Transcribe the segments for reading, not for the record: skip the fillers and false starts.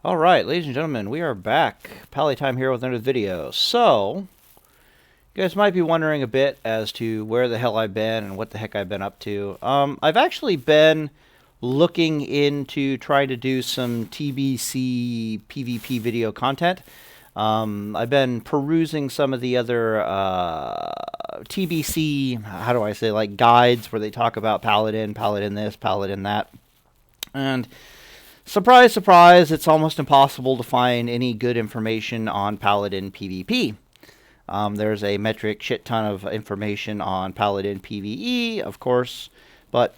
Alright, ladies and gentlemen, we are back. Paladin here with another video. So, you guys might be wondering a bit as to where the hell I've been and what the heck I've been up to. I've actually been looking into trying to do some TBC PvP video content. I've been perusing some of the other TBC, how do I say, like guides where they talk about Paladin, Paladin this, Paladin that. And surprise, surprise, it's almost impossible to find any good information on Paladin PvP. There's a metric shit ton of information on Paladin PvE, of course, but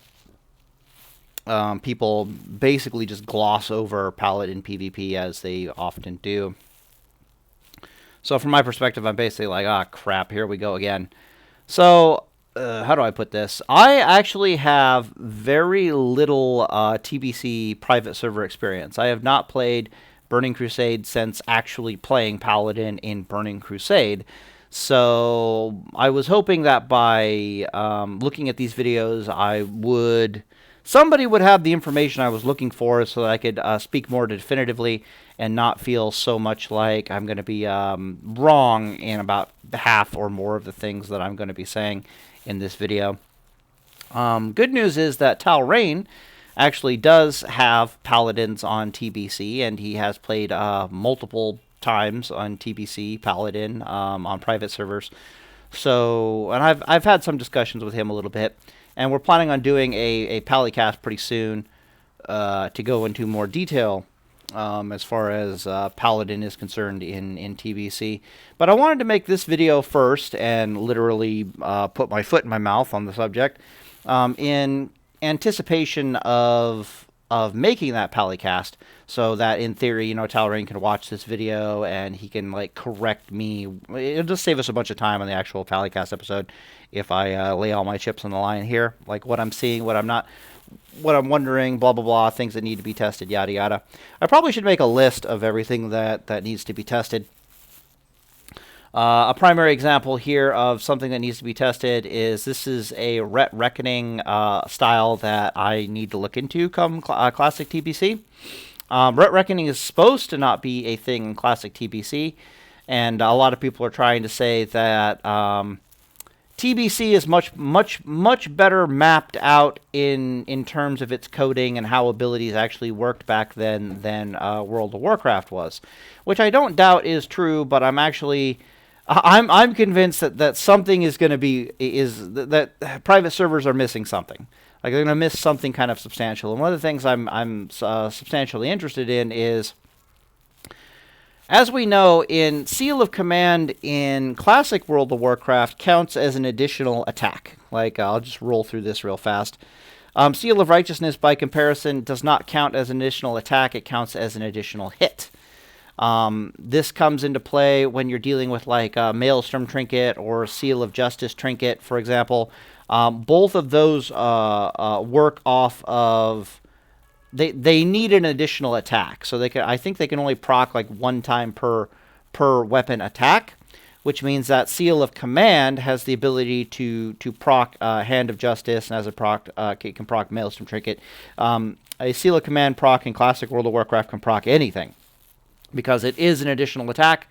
people basically just gloss over Paladin PvP as they often do. So from my perspective, I'm basically like, ah, crap, here we go again. So, how do I put this? I actually have very little TBC private server experience. I have not played Burning Crusade since actually playing Paladin in Burning Crusade. So I was hoping that by looking at these videos, somebody would have the information I was looking for so that I could speak more definitively and not feel so much like I'm going to be wrong in about half or more of the things that I'm going to be saying in this video. Good news is that Talrain actually does have Paladins on TBC, and he has played multiple times on TBC Paladin on private servers. So, and I've had some discussions with him a little bit, and we're planning on doing a Palicast pretty soon to go into more detail as far as Paladin is concerned in TBC. But I wanted to make this video first and literally put my foot in my mouth on the subject in anticipation of making that Palicast, so that in theory, you know, Talrain can watch this video and he can like correct me. It'll just save us a bunch of time on the actual Palicast episode if I lay all my chips on the line here, like what I'm seeing, what I'm not, what I'm wondering, blah blah blah, things that need to be tested, yada yada. I probably should make a list of everything that needs to be tested. A primary example here of something that needs to be tested is this is a Ret Reckoning style that I need to look into come Classic TBC. Ret Reckoning is supposed to not be a thing in Classic TBC, and a lot of people are trying to say that TBC is much better mapped out in terms of its coding and how abilities actually worked back then than World of Warcraft was, which I don't doubt is true, but I'm convinced that something is going to be that private servers are missing something. Like they're going to miss something kind of substantial. And one of the things I'm substantially interested in is, as we know, in Seal of Command in Classic World of Warcraft counts as an additional attack. Like I'll just roll through this real fast. Seal of Righteousness, by comparison, does not count as an additional attack. It counts as an additional hit. This comes into play when you're dealing with like Maelstrom Trinket or Seal of Justice Trinket, for example. Both of those work off of... They need an additional attack. So I think they can only proc like one time per weapon attack, which means that Seal of Command has the ability to proc Hand of Justice, and as a proc, it can proc Maelstrom Trinket. A Seal of Command proc in Classic World of Warcraft can proc anything, because it is an additional attack,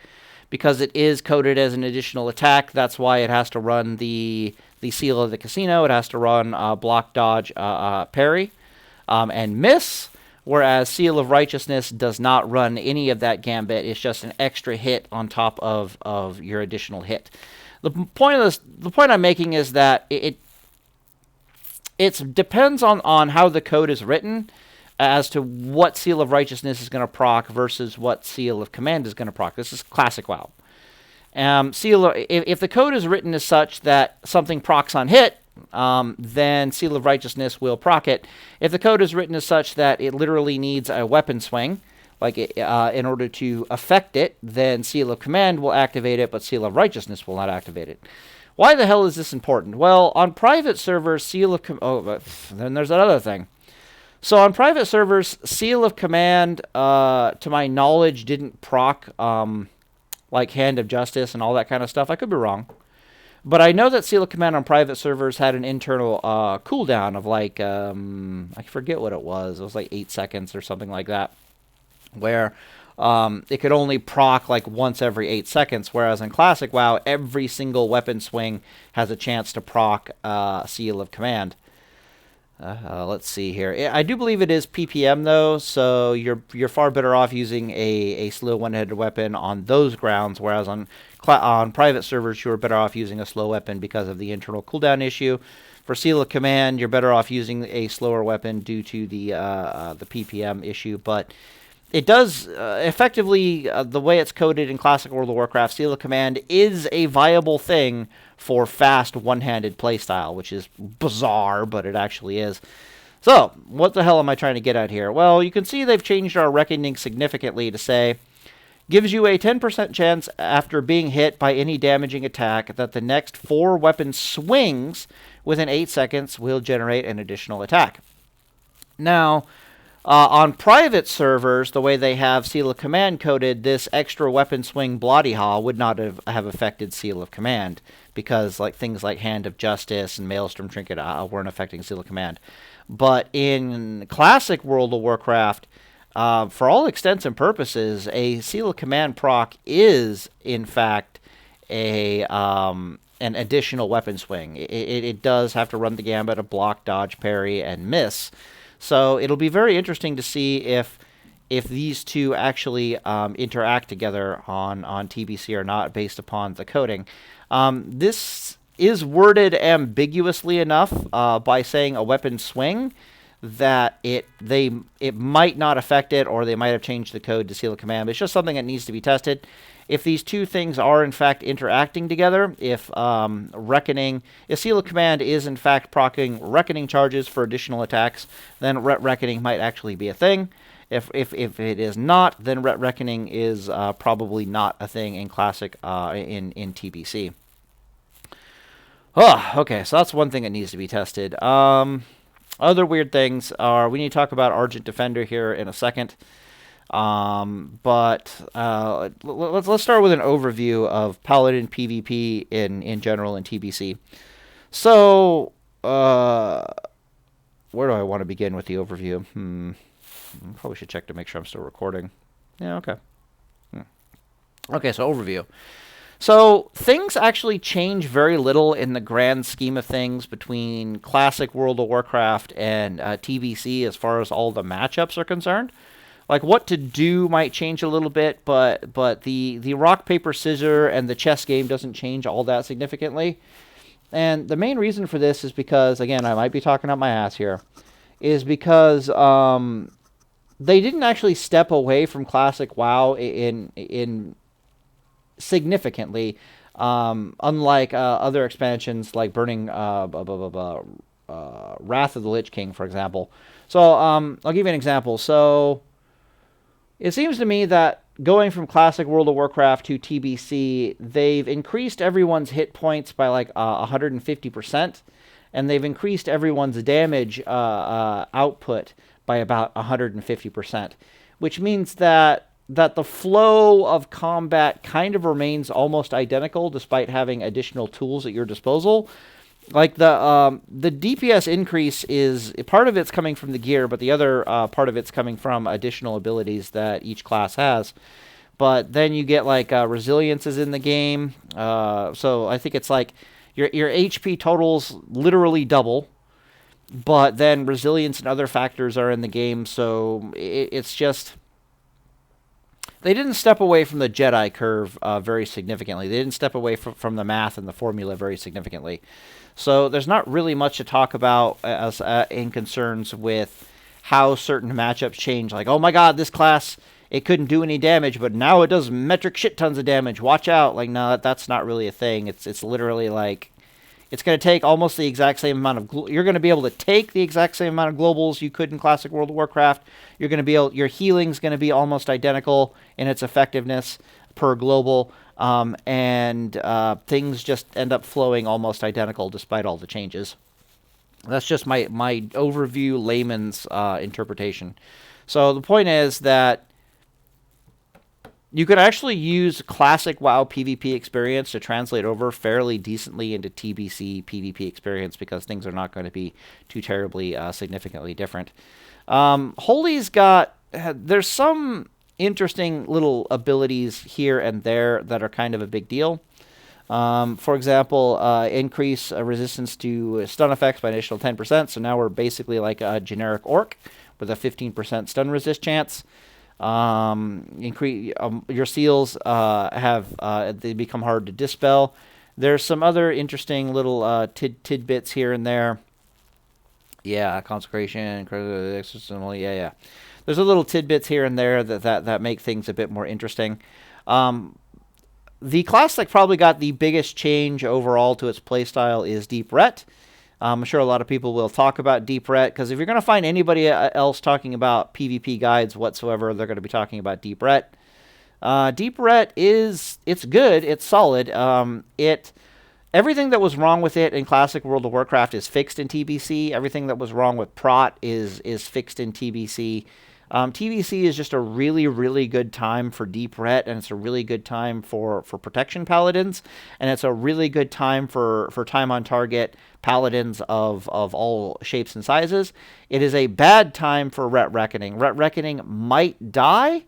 because it is coded as an additional attack. That's why it has to run the Seal of the Casino. It has to run block, dodge, parry, and miss, whereas Seal of Righteousness does not run any of that gambit. It's just an extra hit on top of your additional hit. The point I'm making is that it depends on how the code is written as to what Seal of Righteousness is going to proc versus what Seal of Command is going to proc. This is classic WoW. If the code is written as such that something procs on hit, then Seal of Righteousness will proc it. If the code is written as such that it literally needs a weapon swing, like in order to affect it, then Seal of Command will activate it, but Seal of Righteousness will not activate it. Why the hell is this important? Well, on private servers, Seal of but then there's that other thing. So on private servers, Seal of Command, to my knowledge, didn't proc like Hand of Justice and all that kind of stuff. I could be wrong. But I know that Seal of Command on private servers had an internal cooldown of like, I forget what it was. It was like 8 seconds or something like that. where it could only proc like once every 8 seconds, whereas in Classic WoW, every single weapon swing has a chance to proc Seal of Command. Let's see here. I do believe it is PPM though, so you're far better off using a slow one-headed weapon on those grounds, whereas on private servers you're better off using a slow weapon because of the internal cooldown issue. For Seal of Command, you're better off using a slower weapon due to the PPM issue, but it does effectively, the way it's coded in Classic World of Warcraft, Seal of Command is a viable thing for fast one-handed playstyle, which is bizarre, but it actually is. So, what the hell am I trying to get at here? Well, you can see they've changed our reckoning significantly to say, gives you a 10% chance after being hit by any damaging attack that the next 4 weapon swings within 8 seconds will generate an additional attack. Now, on private servers, the way they have Seal of Command coded, this extra weapon swing Bloody Haw would not have affected Seal of Command, because like things like Hand of Justice and Maelstrom Trinket weren't affecting Seal of Command. But in Classic World of Warcraft, for all extents and purposes, a Seal of Command proc is, in fact, an additional weapon swing. It does have to run the gambit of block, dodge, parry, and miss. So it'll be very interesting to see if these two actually interact together on TBC or not, based upon the coding. This is worded ambiguously enough by saying a weapon swing that it might not affect it, or they might have changed the code to Seal of Command. But it's just something that needs to be tested. If these two things are in fact interacting together, if Seal of Command is in fact proccing Reckoning charges for additional attacks, then Reckoning might actually be a thing. If it is not, then Reckoning is probably not a thing in Classic in TBC. Oh, okay, so that's one thing that needs to be tested. Other weird things are, we need to talk about Argent Defender here in a second. But let's start with an overview of Paladin PvP in general in TBC. So, where do I want to begin with the overview? Probably should check to make sure I'm still recording. Yeah, okay. Okay, so overview. So, things actually change very little in the grand scheme of things between Classic World of Warcraft and TBC as far as all the matchups are concerned. Like, what to do might change a little bit, but the rock, paper, scissor and the chess game doesn't change all that significantly. And the main reason for this is because, again, I might be talking out my ass here, is because they didn't actually step away from Classic WoW in significantly, unlike other expansions like Burning Wrath of the Lich King, for example. So I'll give you an example. So it seems to me that going from Classic World of Warcraft to TBC, they've increased everyone's hit points by like 150%, and they've increased everyone's damage output by about 150%, which means that the flow of combat kind of remains almost identical despite having additional tools at your disposal. Like the DPS increase is part of it's coming from the gear, but the other part of it's coming from additional abilities that each class has. But then you get like resilience is in the game, so I think it's like your HP totals literally double, but then resilience and other factors are in the game. So it's just, they didn't step away from the Jedi curve very significantly. They didn't step away from the math and the formula very significantly. So there's not really much to talk about as in concerns with how certain matchups change. Like, oh my god, this class, it couldn't do any damage, but now it does metric shit tons of damage. Watch out. Like, no, that's not really a thing. It's literally like, it's going to take almost the exact same amount of... You're going to be able to take the exact same amount of globals you could in Classic World of Warcraft. You're going to be able... Your healing's going to be almost identical in its effectiveness per global. And things just end up flowing almost identical despite all the changes. That's just my overview layman's interpretation. So the point is that you could actually use Classic WoW PvP experience to translate over fairly decently into TBC PvP experience, because things are not going to be too terribly significantly different. Holy's got... There's some interesting little abilities here and there that are kind of a big deal. For example, increase resistance to stun effects by an additional 10%. So now we're basically like a generic orc with a 15% stun resist chance. Increase your seals they become hard to dispel. There's some other interesting little tidbits here and there. Yeah, consecration, yeah. There's a little tidbits here and there that make things a bit more interesting. The class that probably got the biggest change overall to its playstyle is Deep Ret. I'm sure a lot of people will talk about Deep Ret, because if you're going to find anybody else talking about PvP guides whatsoever, they're going to be talking about Deep Ret. Deep Ret it's good, it's solid. Everything that was wrong with it in Classic World of Warcraft is fixed in TBC. Everything that was wrong with Prot is fixed in TBC. TBC is just a really, really good time for Deep Ret, and it's a really good time for Protection Paladins, and it's a really good time for time on target Paladins of all shapes and sizes. It is a bad time for Ret Reckoning. Ret Reckoning might die,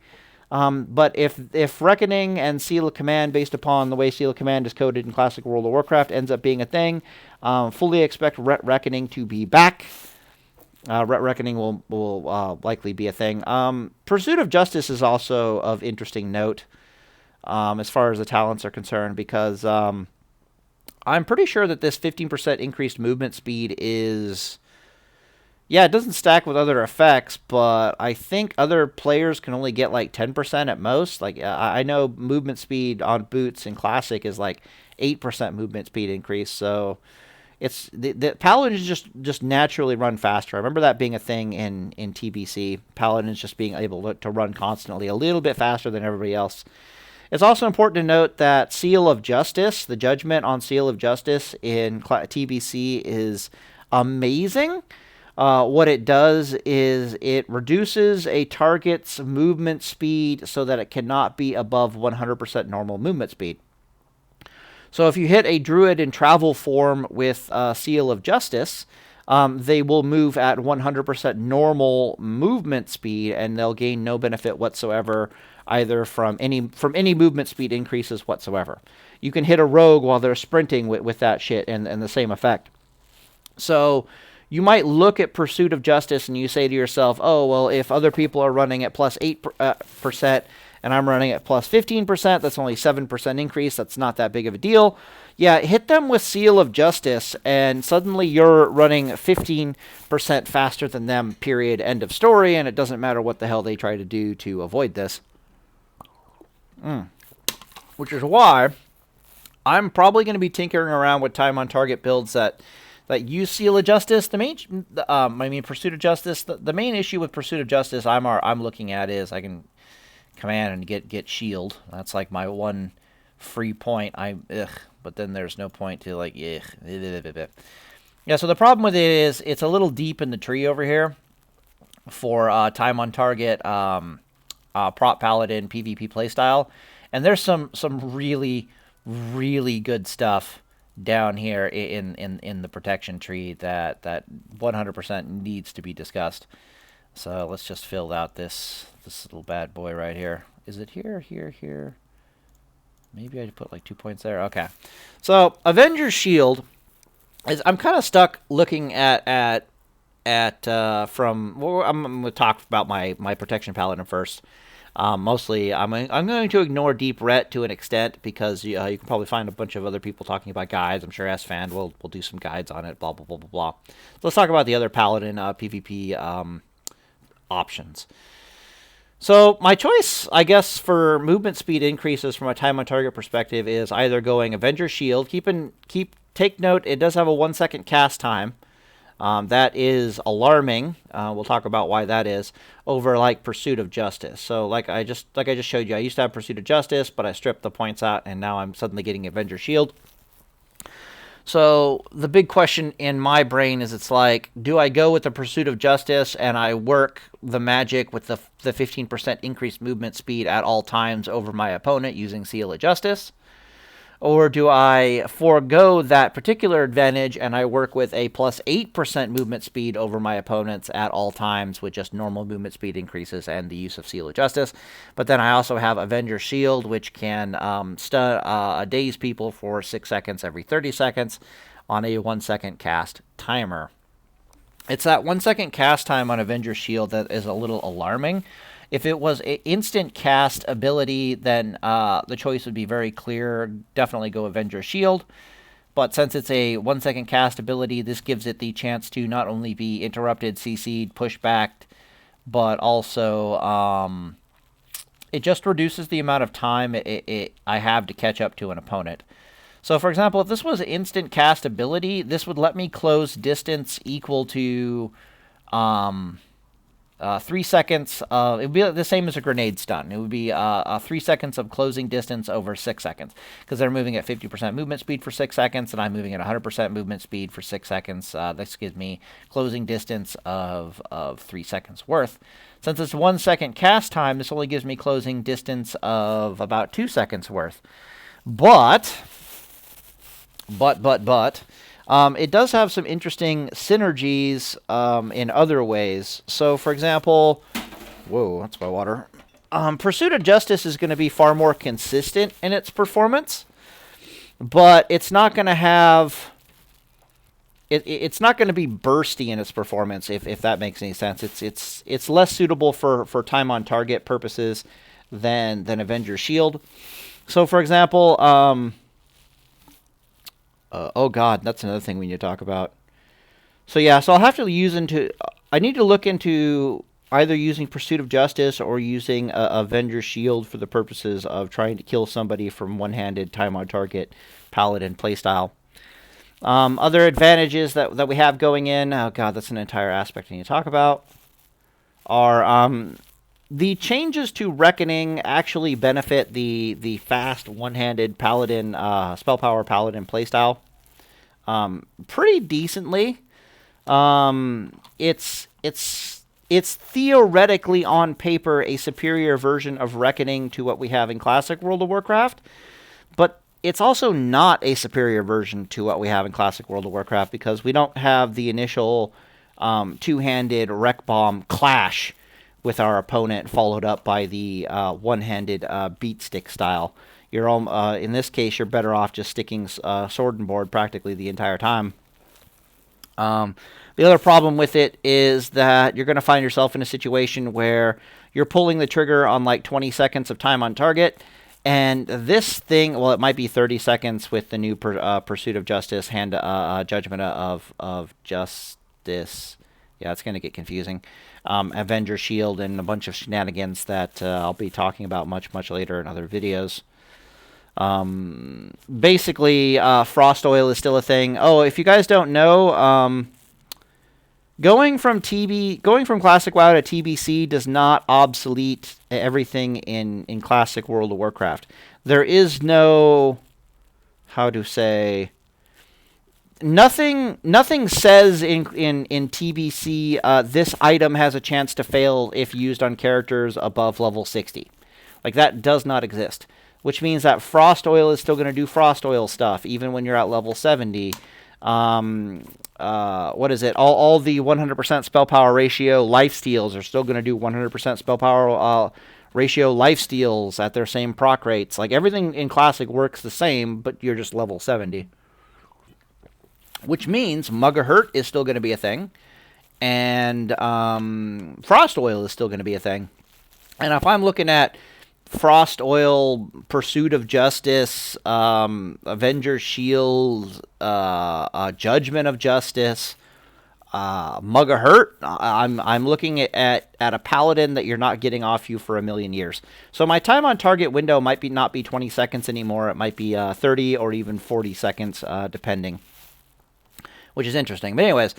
but if Reckoning and Seal of Command, based upon the way Seal of Command is coded in Classic World of Warcraft, ends up being a thing, fully expect Ret Reckoning to be back. Ret Reckoning will likely be a thing. Pursuit of Justice is also of interesting note as far as the talents are concerned, because I'm pretty sure that this 15% increased movement speed is... Yeah, it doesn't stack with other effects, but I think other players can only get like 10% at most. Like, I know movement speed on boots in Classic is like 8% movement speed increase, so... It's the Paladins just naturally run faster. I remember that being a thing in TBC. Paladins just being able to run constantly a little bit faster than everybody else. It's also important to note that Seal of Justice, the judgment on Seal of Justice in TBC is amazing. What it does is it reduces a target's movement speed so that it cannot be above 100% normal movement speed. So if you hit a druid in travel form with Seal of Justice, they will move at 100% normal movement speed, and they'll gain no benefit whatsoever, either from any movement speed increases whatsoever. You can hit a rogue while they're sprinting with that shit, and the same effect. So you might look at Pursuit of Justice and you say to yourself, oh, well, if other people are running at plus 8%, and I'm running at plus 15%, that's only 7% increase, that's not that big of a deal. Yeah, hit them with Seal of Justice, and suddenly you're running 15% faster than them, period, end of story, and it doesn't matter what the hell they try to do to avoid this. Which is why I'm probably going to be tinkering around with time on target builds that use Seal of Justice. Pursuit of Justice. The main issue with Pursuit of Justice I'm looking at is I can command and get shield. That's like my one free point. But then there's no point to like Yeah, so the problem with it is it's a little deep in the tree over here for time on target prop paladin PvP playstyle, and there's some really, really good stuff down here in the protection tree that 100% needs to be discussed. So let's just fill out this little bad boy right here. Is it here, here, here? Maybe I put like 2 points there. Okay. So Avenger's Shield is, I'm kind of stuck looking at from. Well, I'm going to talk about my protection paladin first. Mostly, I'm going to ignore Deep Ret to an extent, because you can probably find a bunch of other people talking about guides. I'm sure SFan will do some guides on it. Blah blah blah blah blah. So let's talk about the other paladin PvP options. So my choice, I guess, for movement speed increases from a time on target perspective is either going Avenger's Shield. Take note, it does have a 1 second cast time. That is alarming. We'll talk about why that is, over like Pursuit of Justice. So like I just showed you, I used to have Pursuit of Justice, but I stripped the points out, and now I'm suddenly getting Avenger's Shield. So the big question in my brain is, it's like, do I go with the Pursuit of Justice and I work the magic with the 15% increased movement speed at all times over my opponent using Seal of Justice? Or do I forego that particular advantage and I work with a plus 8% movement speed over my opponents at all times with just normal movement speed increases and the use of Seal of Justice? But then I also have Avenger's Shield, which can daze people for 6 seconds every 30 seconds on a 1 second cast timer. It's that 1 second cast time on Avenger's Shield that is a little alarming. If it was an instant cast ability, then the choice would be very clear. Definitely go Avenger's Shield. But since it's a 1 second cast ability, this gives it the chance to not only be interrupted, CC'd, pushed back, but also it just reduces the amount of time I have to catch up to an opponent. So, for example, if this was an instant cast ability, this would let me close distance equal to 3 seconds of, it would be the same as a grenade stun. It would be 3 seconds of closing distance over 6 seconds, because they're moving at 50% movement speed for 6 seconds, and I'm moving at 100% movement speed for 6 seconds. This gives me closing distance of 3 seconds worth. Since it's 1 second cast time, this only gives me closing distance of about 2 seconds worth. But it does have some interesting synergies in other ways. So, for example, whoa, that's my water. Pursuit of Justice is going to be far more consistent in its performance, but it's not going to have... It's not going to be bursty in its performance, if that makes any sense. It's less suitable for time on target purposes than Avenger's Shield. So, for example... oh god, that's another thing we need to talk about. So yeah, so I'll have to I need to look into either using Pursuit of Justice or using Avenger's Shield for the purposes of trying to kill somebody from one-handed time on target Paladin playstyle. Other advantages that we have going in, oh god, that's an entire aspect I need to talk about, are the changes to Reckoning actually benefit the fast one-handed Paladin, spell power Paladin playstyle pretty decently. It's theoretically on paper a superior version of Reckoning to what we have in Classic World of Warcraft, but it's also not a superior version to what we have in Classic World of Warcraft because we don't have the initial two-handed Wreck Bomb clash with our opponent, followed up by the one-handed beat stick style. You're in this case, you're better off just sticking sword and board practically the entire time. The other problem with it is that you're going to find yourself in a situation where you're pulling the trigger on like 20 seconds of time on target, and this thing, well, it might be 30 seconds with the new Pursuit of Justice, Judgment of Justice. Yeah, it's going to get confusing. Avenger Shield and a bunch of shenanigans that I'll be talking about much later in other videos. Basically, Frost Oil is still a thing. Oh, if you guys don't know, going from Classic WoW to TBC does not obsolete everything in Classic World of Warcraft. There is no, how to say... Nothing says in TBC this item has a chance to fail if used on characters above level 60. Like, that does not exist. Which means that Frost Oil is still going to do Frost Oil stuff, even when you're at level 70. What is it? All the 100% spell power ratio lifesteals are still going to do 100% spell power ratio lifesteals at their same proc rates. Like, everything in Classic works the same, but you're just level 70. Which means Mugahurt is still going to be a thing, and Frost Oil is still going to be a thing. And if I'm looking at Frost Oil, Pursuit of Justice, Avenger's Shield, Judgment of Justice, Mugahurt, I'm looking at a Paladin that you're not getting off you for a million years. So my time on target window might not be 20 seconds anymore. It might be 30 or even 40 seconds, depending. Which is interesting. But anyways,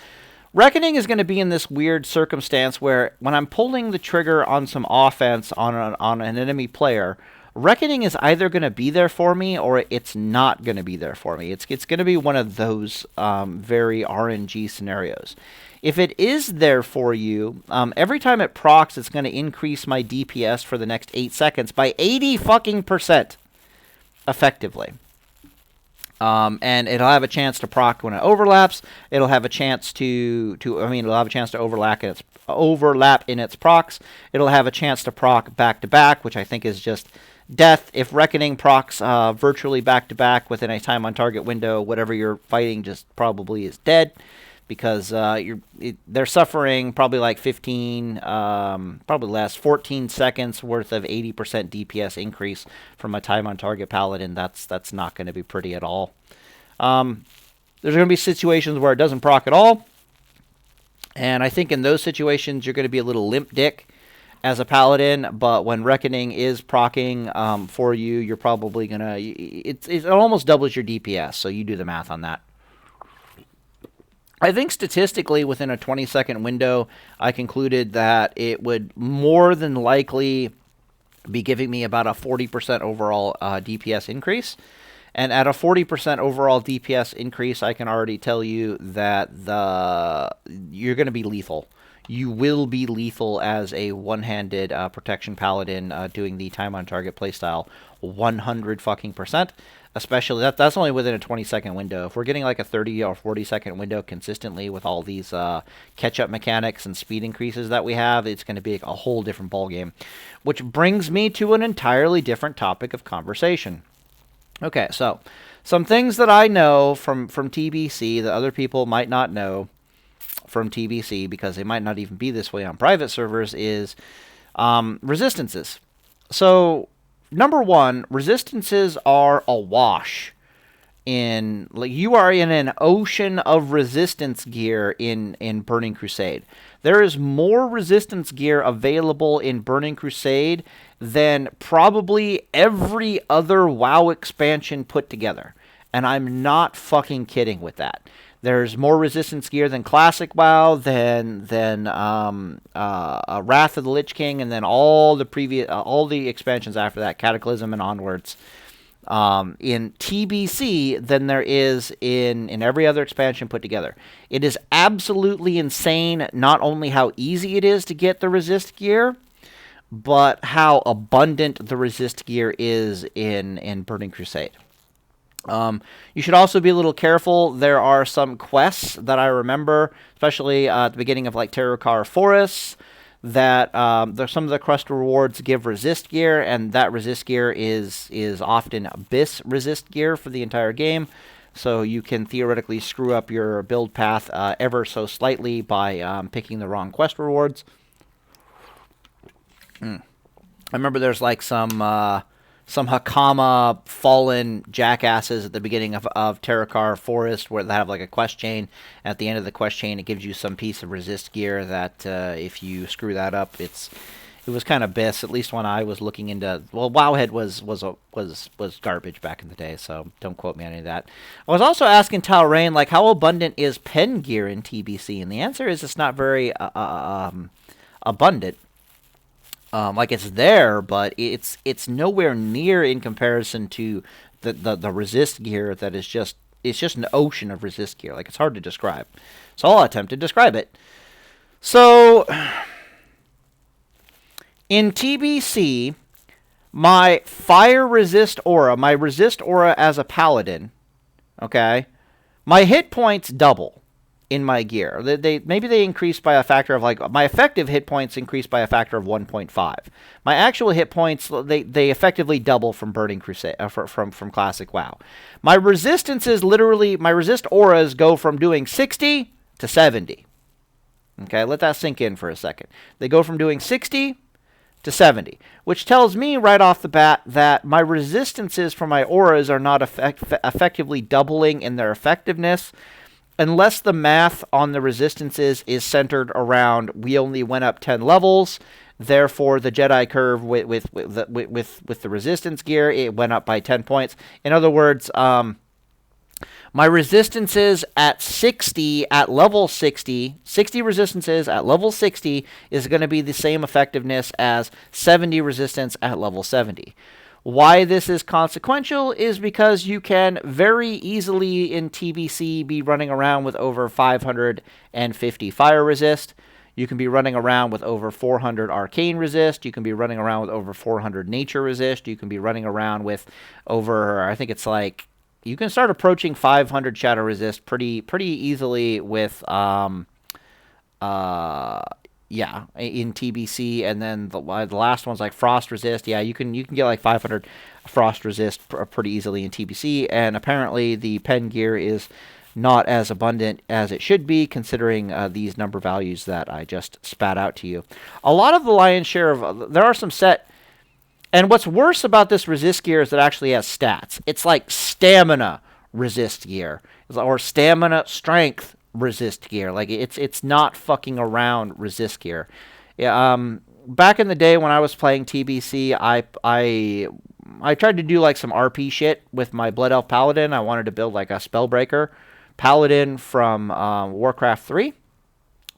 Reckoning is going to be in this weird circumstance where when I'm pulling the trigger on some offense on an enemy player, Reckoning is either going to be there for me or it's not going to be there for me. It's going to be one of those very RNG scenarios. If it is there for you, every time it procs, it's going to increase my DPS for the next 8 seconds by 80% effectively. And it'll have a chance to proc when it overlaps. It'll have a chance it'll have a chance to overlap in its procs. It'll have a chance to proc back to back, which I think is just death. If Reckoning procs virtually back to back within a time on target window, whatever you're fighting just probably is dead, because they're suffering probably like 15, probably less, 14 seconds worth of 80% DPS increase from a time on target Paladin. That's not going to be pretty at all. There's going to be situations where it doesn't proc at all, and I think in those situations you're going to be a little limp dick as a Paladin, but when Reckoning is proccing for you, you're probably going to... It almost doubles your DPS, so you do the math on that. I think statistically, within a 20-second window, I concluded that it would more than likely be giving me about a 40% overall DPS increase. And at a 40% overall DPS increase, I can already tell you that you're going to be lethal. You will be lethal as a one-handed protection Paladin doing the time on target playstyle 100%. Especially that's only within a 20-second window. If we're getting like a 30 or 40-second window consistently with all these catch-up mechanics and speed increases that we have, it's going to be a whole different ballgame. Which brings me to an entirely different topic of conversation. Okay, so some things that I know from TBC that other people might not know from TBC, because they might not even be this way on private servers, is resistances. So... Number one, resistances are awash. You are in an ocean of resistance gear in Burning Crusade. There is more resistance gear available in Burning Crusade than probably every other WoW expansion put together. And I'm not fucking kidding with that. There's more resistance gear than Classic WoW, than Wrath of the Lich King, and then all the expansions after that, Cataclysm and onwards. In TBC than there is in every other expansion put together. It is absolutely insane, not only how easy it is to get the resist gear, but how abundant the resist gear is in Burning Crusade. You should also be a little careful. There are some quests that I remember, especially at the beginning of like Terracar Forests, that some of the quest rewards give resist gear, and that resist gear is often Abyss resist gear for the entire game. So you can theoretically screw up your build path ever so slightly by picking the wrong quest rewards. I remember there's like some Hakama fallen jackasses at the beginning of Terracar Forest, where they have like a quest chain. At the end of the quest chain, it gives you some piece of resist gear that if you screw that up, it was kind of abyss. At least when I was looking into, well, Wowhead was garbage back in the day, so don't quote me on any of that. I was also asking Talrain, like, how abundant is pen gear in TBC, and the answer is it's not very abundant. Like, it's there, but it's nowhere near in comparison to the resist gear that is just... It's just an ocean of resist gear. Like, it's hard to describe. So I'll attempt to describe it. So, in TBC, my fire resist aura, my resist aura as a paladin, okay, my hit points double in my gear. Maybe they increase by a factor of, like, my effective hit points increase by a factor of 1.5. My actual hit points, they effectively double from Burning Crusade, from Classic WoW. My resistances, literally, my resist auras go from doing 60 to 70. Okay, let that sink in for a second. They go from doing 60 to 70, which tells me right off the bat that my resistances for my auras are not effectively doubling in their effectiveness, unless the math on the resistances is centered around we only went up 10 levels, therefore the Jedi curve with the resistance gear, it went up by 10 points. In other words, my resistances at 60, at level 60 resistances at level 60 is going to be the same effectiveness as 70 resistance at level 70. Why this is consequential is because you can very easily in TBC be running around with over 550 fire resist. You can be running around with over 400 arcane resist. You can be running around with over 400 nature resist. You can be running around with over, I think it's like you can start approaching 500 shadow resist pretty easily with yeah, in TBC, and then the last one's like frost resist. Yeah, you can get like 500 frost resist pretty easily in TBC, and apparently the pen gear is not as abundant as it should be, considering these number values that I just spat out to you. A lot of the lion's share of there are some set. And what's worse about this resist gear is it actually has stats. It's like stamina resist gear, or stamina strength resist gear. Like it's not fucking around resist gear. Yeah, back in the day when I was playing TBC, I tried to do like some RP shit with my Blood Elf Paladin. I wanted to build like a Spellbreaker Paladin from Warcraft 3.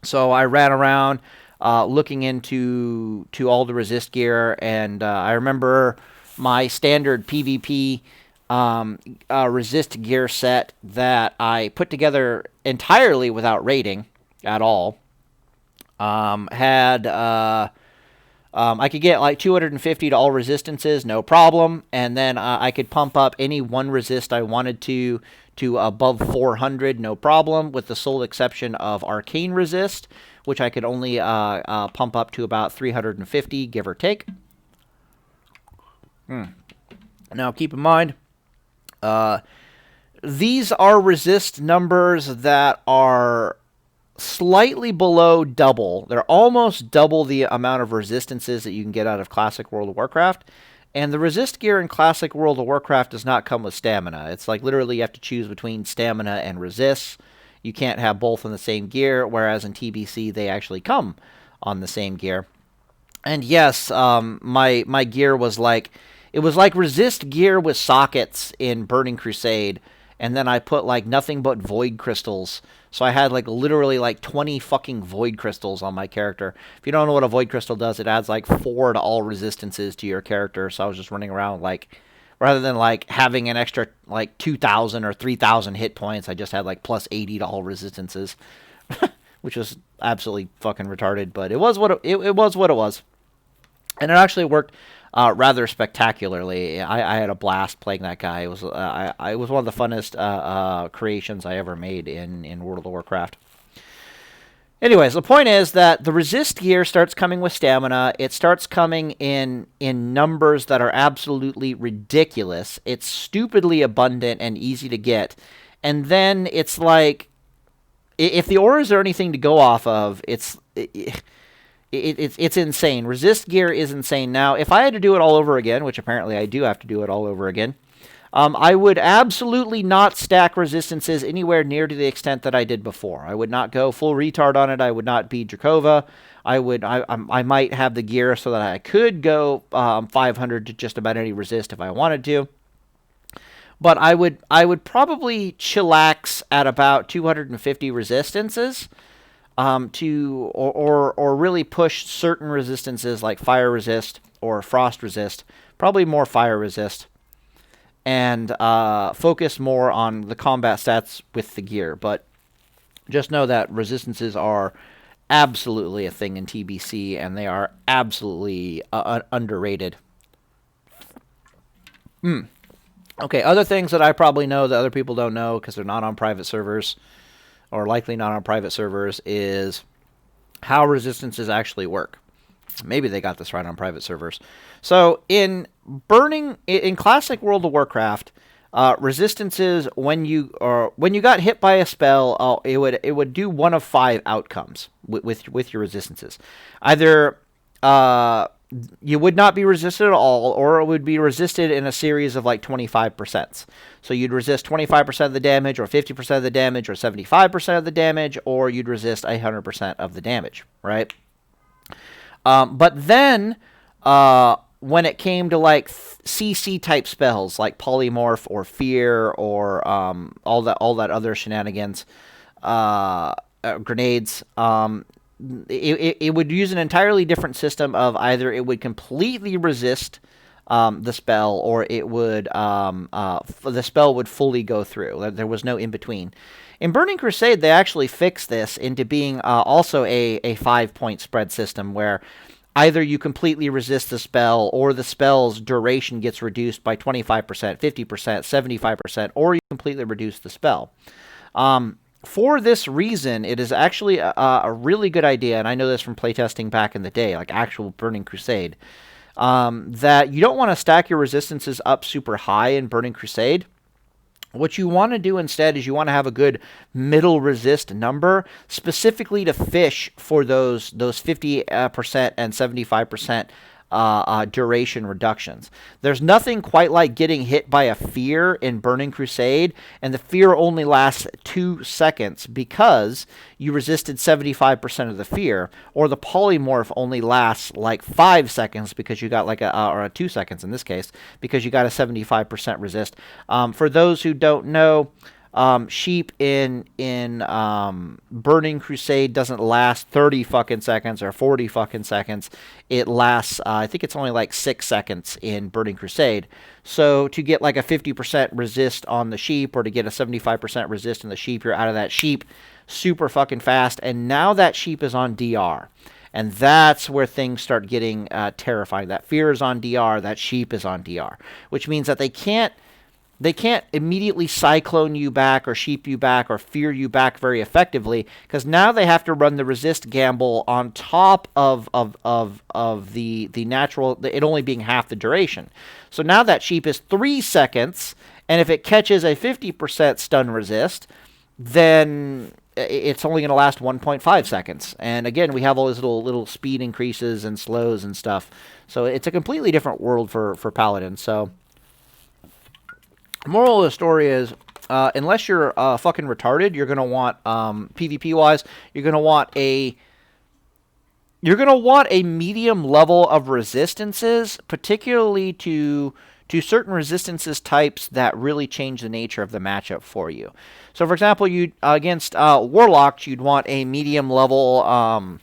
So I ran around looking into all the resist gear, and I remember my standard PvP resist gear set that I put together entirely without rating at all. I could get like 250 to all resistances, no problem, and then I could pump up any one resist I wanted to above 400, no problem, with the sole exception of Arcane Resist, which I could only pump up to about 350, give or take. Now, keep in mind, these are resist numbers that are slightly below double. They're almost double the amount of resistances that you can get out of Classic World of Warcraft. And the resist gear in Classic World of Warcraft does not come with stamina. It's like literally you have to choose between stamina and resists. You can't have both in the same gear, whereas in TBC they actually come on the same gear. And yes, my gear was like, it was like resist gear with sockets in Burning Crusade, and then I put like nothing but void crystals. So I had like literally like 20 fucking void crystals on my character. If you don't know what a void crystal does, it adds like 4 to all resistances to your character. So I was just running around like, rather than like having an extra like 2,000 or 3,000 hit points, I just had like plus 80 to all resistances, which was absolutely fucking retarded. But it was what it was what it was, and it actually worked rather spectacularly. I had a blast playing that guy. It was it was one of the funnest creations I ever made in World of Warcraft. Anyways, the point is that the resist gear starts coming with stamina. It starts coming in numbers that are absolutely ridiculous. It's stupidly abundant and easy to get. And then it's like, if the auras are anything to go off of, it's insane. Resist gear is insane. Now, if I had to do it all over again, which apparently I do have to do it all over again, I would absolutely not stack resistances anywhere near to the extent that I did before. I would not go full retard on it. I would not be Drakova. I might have the gear so that I could go 500 to just about any resist if I wanted to. But I would probably chillax at about 250 resistances. Or really push certain resistances like fire resist or frost resist, probably more fire resist, and focus more on the combat stats with the gear. But just know that resistances are absolutely a thing in TBC, and they are absolutely underrated. Okay, other things that I probably know that other people don't know because they're not on private servers, or likely not on private servers, is how resistances actually work. Maybe they got this right on private servers. So in Classic World of Warcraft, resistances, when you got hit by a spell, it would do one of 5 outcomes with your resistances. Either you would not be resisted at all, or it would be resisted in a series of like 25%. So you'd resist 25% of the damage, or 50% of the damage, or 75% of the damage, or you'd resist 100% of the damage, right? But then, when it came to like CC type spells, like Polymorph or Fear or all that other shenanigans, grenades, it would use an entirely different system of either it would completely resist the spell, or it would the spell would fully go through. There was no in between. In Burning Crusade, they actually fixed this into being also a 5-point spread system, where either you completely resist the spell, or the spell's duration gets reduced by 25%, 50%, 75%, or you completely reduce the spell. For this reason, it is actually a really good idea, and I know this from playtesting back in the day, like actual Burning Crusade, that you don't want to stack your resistances up super high in Burning Crusade. What you want to do instead is you want to have a good middle resist number, specifically to fish for those 50% and 75% duration reductions. There's nothing quite like getting hit by a fear in Burning Crusade, and the fear only lasts 2 seconds because you resisted 75% of the fear, or the polymorph only lasts like 5 seconds because you got like or 2 seconds in this case, because you got a 75% resist. For those who don't know, sheep in Burning Crusade doesn't last 30 fucking seconds or 40 fucking seconds. It lasts, I think it's only like 6 seconds in Burning Crusade. So to get like a 50% resist on the sheep, or to get a 75% resist in the sheep, you're out of that sheep super fucking fast. And now that sheep is on DR. And that's where things start getting terrifying. That fear is on DR, that sheep is on DR. Which means that they can't immediately cyclone you back or sheep you back or fear you back very effectively, because now they have to run the resist gamble on top of the natural, it only being half the duration. So now that sheep is 3 seconds, and if it catches a 50% stun resist, then it's only going to last 1.5 seconds. And again, we have all these little speed increases and slows and stuff. So it's a completely different world for Paladin. So moral of the story is, unless you're fucking retarded, you're gonna want PvP wise, you're gonna want a medium level of resistances, particularly to certain resistances types that really change the nature of the matchup for you. So, for example, you against warlocks, you'd want a medium level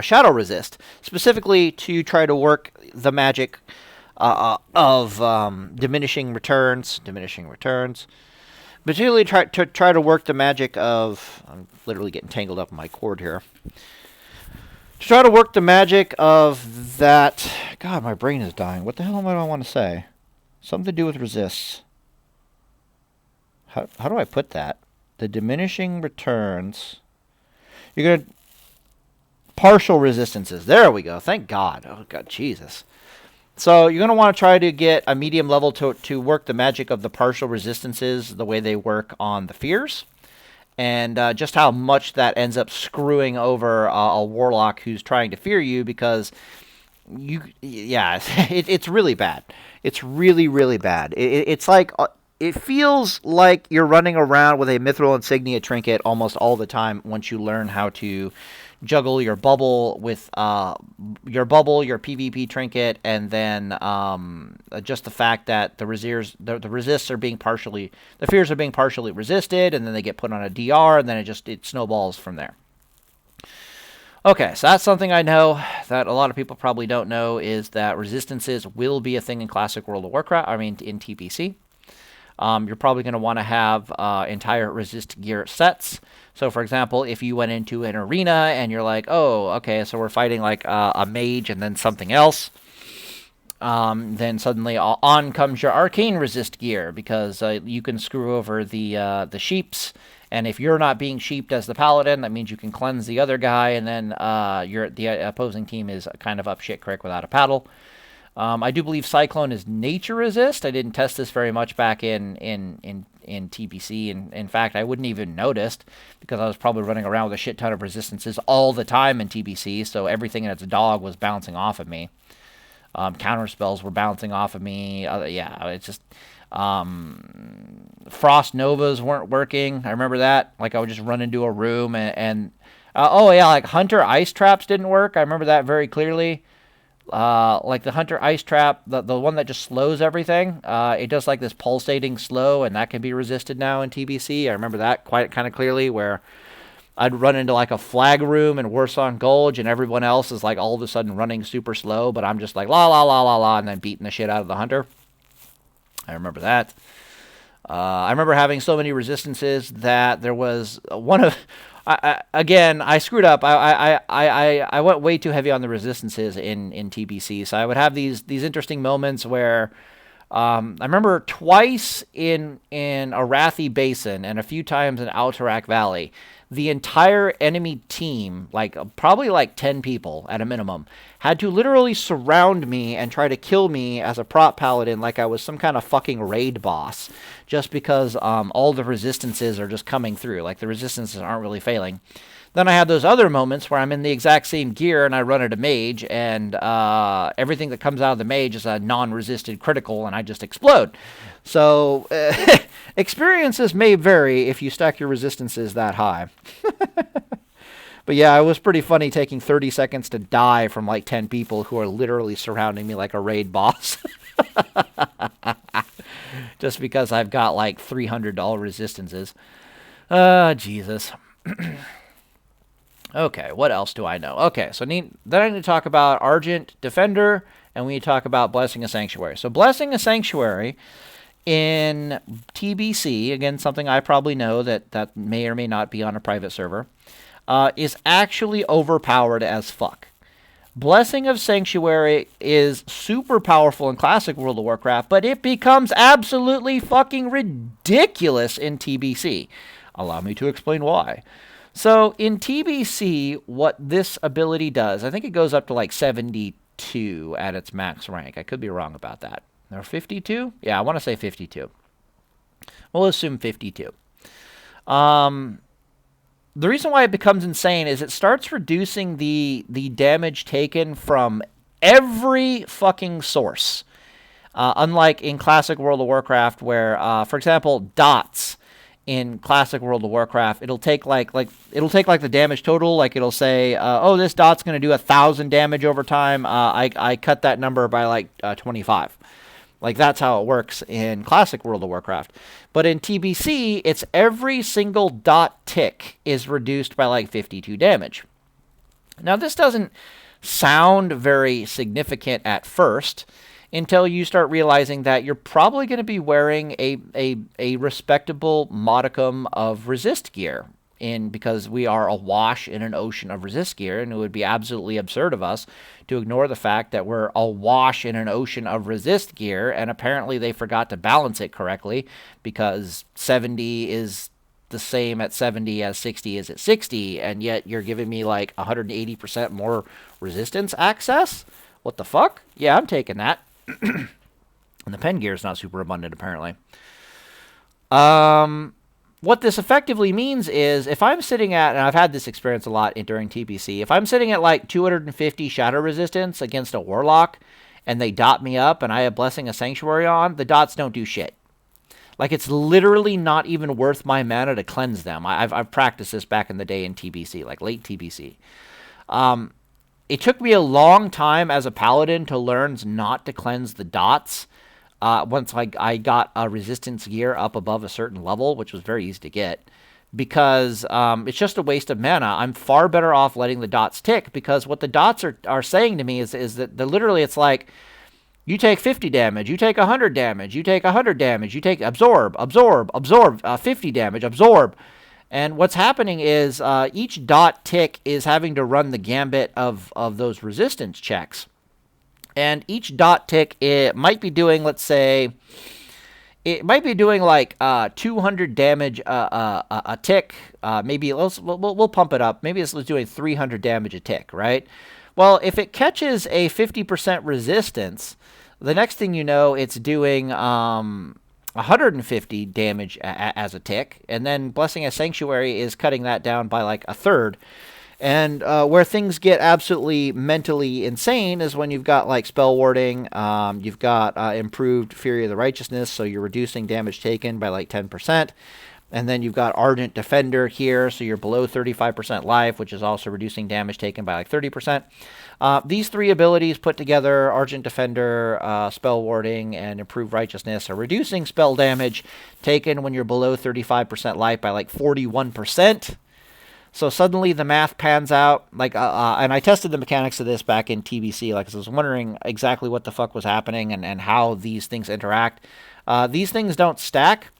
shadow resist, specifically to try to work the magic of diminishing returns, particularly try to work the magic of, I'm literally getting tangled up in my cord here, to try to work the magic of that, God, my brain is dying, what the hell am I want to say, something to do with resists, how do I put that, the diminishing returns, you're going to, partial resistances, there we go, thank God, oh God, Jesus. So you're going to want to try to get a medium level to work the magic of the partial resistances the way they work on the fears. And just how much that ends up screwing over a warlock who's trying to fear you, because it's really bad. It's really, really bad. It's like, it feels like you're running around with a mithril insignia trinket almost all the time once you learn how to juggle your bubble with your PvP trinket, and then just the fact that the resists are being partially, the fears are being partially resisted, and then they get put on a DR, and then it snowballs from there. Okay, so that's something I know that a lot of people probably don't know, is that resistances will be a thing in Classic World of Warcraft, I mean in TPC. You're probably going to want to have entire resist gear sets. So, for example, if you went into an arena and you're like, oh, okay, so we're fighting like a mage and then something else, then suddenly on comes your arcane resist gear, because you can screw over the sheeps, and if you're not being sheeped as the paladin, that means you can cleanse the other guy, and then the opposing team is kind of up shit creek without a paddle. I do believe Cyclone is nature resist. I didn't test this very much back in TPC, and in fact, I wouldn't even noticed, because I was probably running around with a shit ton of resistances all the time in TPC, so everything in its dog was bouncing off of me. Counter spells were bouncing off of me. It's just Frost Novas weren't working. I remember that. Like, I would just run into a room and like Hunter Ice Traps didn't work. I remember that very clearly. Like the Hunter Ice Trap, the one that just slows everything, it does like this pulsating slow, and that can be resisted now in TBC. I remember that quite kind of clearly, where I'd run into like a flag room in Warsong Gulch, and everyone else is like all of a sudden running super slow, but I'm just like la la la la la, and then beating the shit out of the Hunter. I remember that. I remember having so many resistances that there was one of Again, I screwed up. I went way too heavy on the resistances in TBC. So I would have these interesting moments where I remember twice in Arathi Basin and a few times in Alterac Valley, the entire enemy team, like probably like 10 people at a minimum, had to literally surround me and try to kill me as a prop paladin like I was some kind of fucking raid boss, just because all the resistances are just coming through. Like the resistances aren't really failing. Then I have those other moments where I'm in the exact same gear and I run at a mage, and everything that comes out of the mage is a non-resisted critical, and I just explode. So experiences may vary if you stack your resistances that high. But yeah, it was pretty funny taking 30 seconds to die from like 10 people who are literally surrounding me like a raid boss. Just because I've got like $300 resistances. Jesus. Okay, what else do I know? Okay, so then I need to talk about Argent Defender, and we need to talk about Blessing a Sanctuary. So Blessing a Sanctuary in TBC, again, something I probably know that may or may not be on a private server, is actually overpowered as fuck. Blessing of Sanctuary is super powerful in Classic World of Warcraft, but it becomes absolutely fucking ridiculous in TBC. Allow me to explain why. So in TBC, what this ability does, I think it goes up to like 72 at its max rank. I could be wrong about that. Or 52? Yeah, I want to say 52. We'll assume 52. The reason why it becomes insane is it starts reducing the damage taken from every fucking source. Unlike in Classic World of Warcraft, where, for example, dots in Classic World of Warcraft, it'll take like the damage total. Like it'll say, oh, this dot's going to do 1,000 damage over time. I cut that number by like 25. Like that's how it works in Classic World of Warcraft. But in TBC, it's every single dot tick is reduced by like 52 damage. Now this doesn't sound very significant at first, until you start realizing that you're probably going to be wearing a respectable modicum of resist gear, because we are awash in an ocean of resist gear, and it would be absolutely absurd of us to ignore the fact that we're awash in an ocean of resist gear, and apparently they forgot to balance it correctly, because 70 is the same at 70 as 60 is at 60, and yet you're giving me like 180% more resistance access? What the fuck? Yeah, I'm taking that. And the pen gear is not super abundant, apparently. What this effectively means is, if I'm sitting at, and I've had this experience a lot during TBC, if I'm sitting at like 250 shadow resistance against a warlock, and they dot me up, and I have Blessing a Sanctuary on, the dots don't do shit. Like, it's literally not even worth my mana to cleanse them. I've practiced this back in the day in TBC, like late TBC. It took me a long time as a paladin to learn not to cleanse the dots once I got a resistance gear up above a certain level, which was very easy to get, because it's just a waste of mana. I'm far better off letting the dots tick, because what the dots are saying to me is that literally it's like, you take 50 damage, you take 100 damage, you take 100 damage, you take absorb, 50 damage, absorb. And what's happening is each dot tick is having to run the gambit of those resistance checks. And each dot tick, it might be doing, let's say, it might be doing like 200 damage a tick. Maybe we'll pump it up. Maybe it's doing 300 damage a tick, right? Well, if it catches a 50% resistance, the next thing you know, it's doing 150 damage as a tick, and then Blessing a Sanctuary is cutting that down by like a third. And where things get absolutely mentally insane is when you've got like spell warding, you've got improved Fury of the Righteousness, so you're reducing damage taken by like 10%. And then you've got Argent Defender here, so you're below 35% life, which is also reducing damage taken by like 30%. These three abilities put together, Argent Defender, Spell Warding, and Improved Righteousness, are reducing spell damage taken when you're below 35% life by like 41%. So suddenly the math pans out, like, and I tested the mechanics of this back in TBC, like, 'cause I was wondering exactly what the fuck was happening and how these things interact. These things don't stack.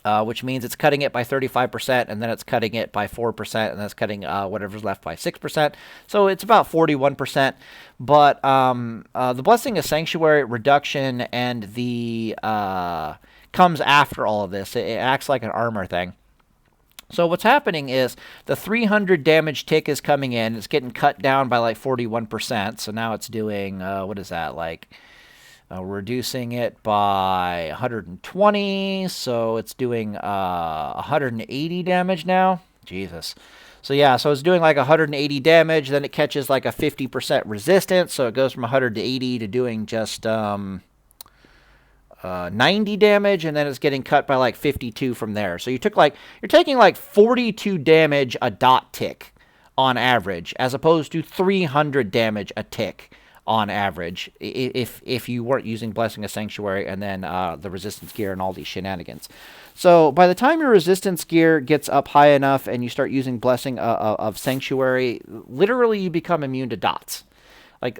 which means it's cutting it by 35%, and then it's cutting it by 4%, and then it's cutting whatever's left by 6%. So it's about 41%. But the Blessing of Sanctuary reduction and the comes after all of this. It acts like an armor thing. So what's happening is the 300 damage tick is coming in. It's getting cut down by like 41%. So now it's doing, what is that, like... reducing it by 120, so it's doing 180 damage now. Jesus. So yeah, so it's doing like 180 damage, then it catches like a 50% resistance, so it goes from 180 to doing just 90 damage, and then it's getting cut by like 52 from there. So you're taking like 42 damage a dot tick on average, as opposed to 300 damage a tick on average, if you weren't using Blessing of Sanctuary and then the resistance gear and all these shenanigans. So by the time your resistance gear gets up high enough and you start using Blessing of Sanctuary, literally you become immune to dots. Like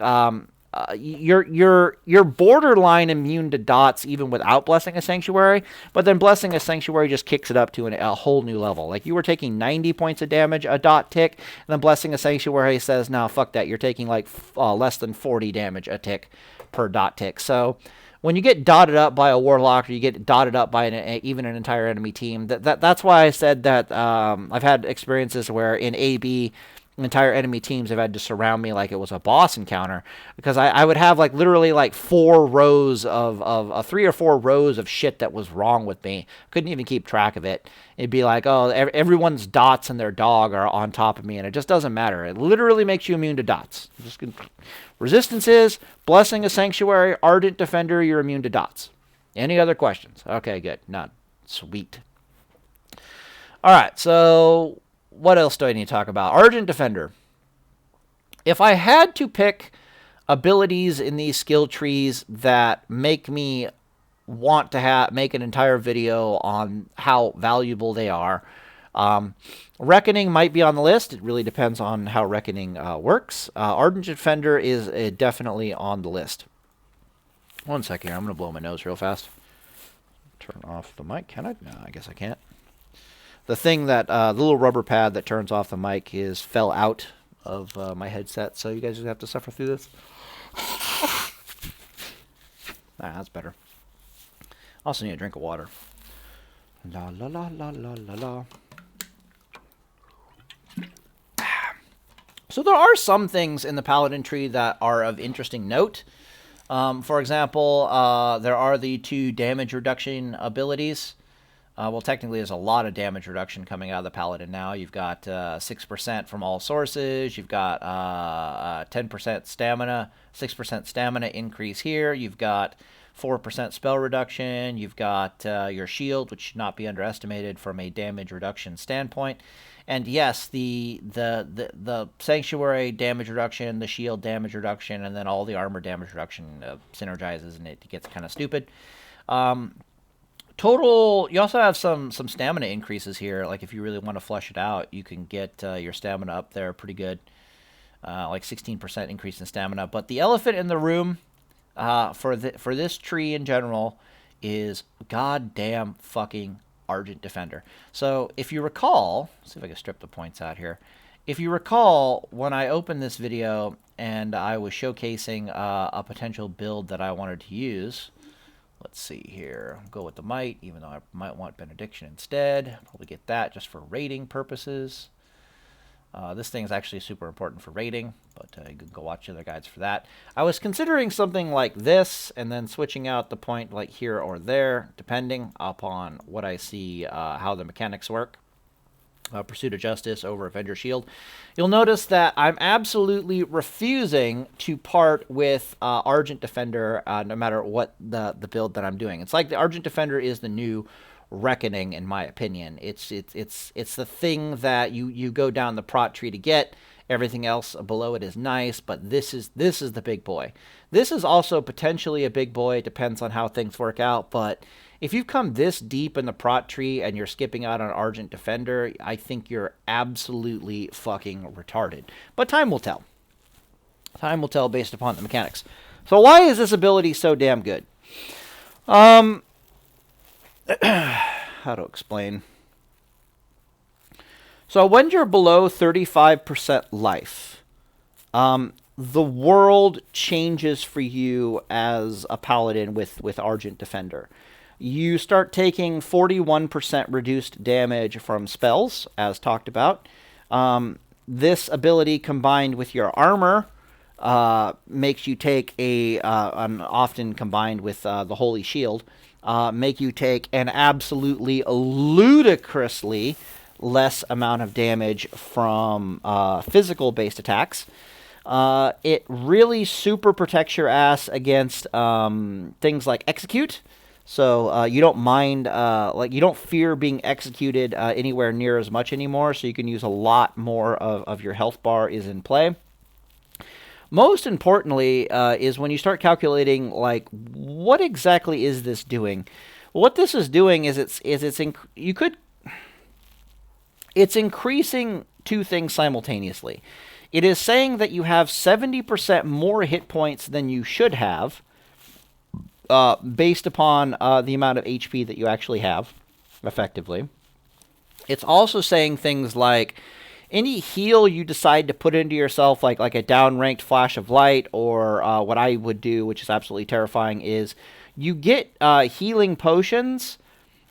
you're borderline immune to dots even without Blessing of Sanctuary, but then Blessing of Sanctuary just kicks it up to a whole new level. Like you were taking 90 points of damage a dot tick, and then Blessing of Sanctuary says, no, fuck that, you're taking like less than 40 damage a tick per dot tick. So when you get dotted up by a Warlock, or you get dotted up by even an entire enemy team, that's why I said that I've had experiences where in AB, entire enemy teams have had to surround me like it was a boss encounter, because I would have like literally like 4 rows of 3 or 4 rows of shit that was wrong with me. Couldn't even keep track of it. It'd be like, oh, everyone's dots and their dog are on top of me, and it just doesn't matter. It literally makes you immune to dots. Resistance is Blessing of Sanctuary, Ardent Defender, you're immune to dots. Any other questions? Okay, good. None. Sweet. All right, so what else do I need to talk about? Ardent Defender. If I had to pick abilities in these skill trees that make me want to make an entire video on how valuable they are, Reckoning might be on the list. It really depends on how Reckoning works. Ardent Defender is definitely on the list. One second here. I'm going to blow my nose real fast. Turn off the mic. Can I? No, I guess I can't. The thing that, the little rubber pad that turns off the mic fell out of my headset, so you guys just have to suffer through this. That's better. Also need a drink of water. La la la la la la la. So there are some things in the Paladin tree that are of interesting note. For example, there are the 2 damage reduction abilities. Well, technically, there's a lot of damage reduction coming out of the Paladin now. You've got 6% from all sources. You've got 10% stamina, 6% stamina increase here. You've got 4% spell reduction. You've got your shield, which should not be underestimated from a damage reduction standpoint. And yes, the Sanctuary damage reduction, the shield damage reduction, and then all the armor damage reduction synergizes, and it gets kind of stupid. Total, you also have some stamina increases here. Like if you really want to flesh it out, you can get your stamina up there pretty good. Like 16% increase in stamina. But the elephant in the room for this tree in general is goddamn fucking Ardent Defender. So if you recall, let's see if I can strip the points out here. If you recall, when I opened this video and I was showcasing a potential build that I wanted to use, let's see here. I'll go with the Might, even though I might want Benediction instead. Probably get that just for rating purposes. This thing is actually super important for rating, but you can go watch other guides for that. I was considering something like this, and then switching out the point like here or there, depending upon what I see, how the mechanics work. Pursuit of Justice over Avenger Shield. You'll notice that I'm absolutely refusing to part with Ardent Defender no matter what the build that I'm doing. It's like the Ardent Defender is the new Reckoning, in my opinion. It's the thing that you go down the prot tree to get. Everything else below it is nice, but this is the big boy. This is also potentially a big boy. It depends on how things work out, but if you've come this deep in the prot tree and you're skipping out on Ardent Defender, I think you're absolutely fucking retarded. But time will tell. Time will tell based upon the mechanics. So why is this ability so damn good? how to explain. So when you're below 35% life, the world changes for you as a paladin with Argent Defender. You start taking 41% reduced damage from spells, as talked about. This ability combined with your armor makes you take often combined with the Holy Shield, make you take an absolutely ludicrously less amount of damage from physical-based attacks. It really super protects your ass against things like execute. So you don't mind, you don't fear being executed anywhere near as much anymore. So you can use a lot more of your health bar is in play. Most importantly is when you start calculating, like, what exactly is this doing? What this is doing is it's increasing two things simultaneously. It is saying that you have 70% more hit points than you should have, based upon the amount of HP that you actually have, effectively. It's also saying things like any heal you decide to put into yourself, like a downranked flash of light, or what I would do, which is absolutely terrifying, is you get healing potions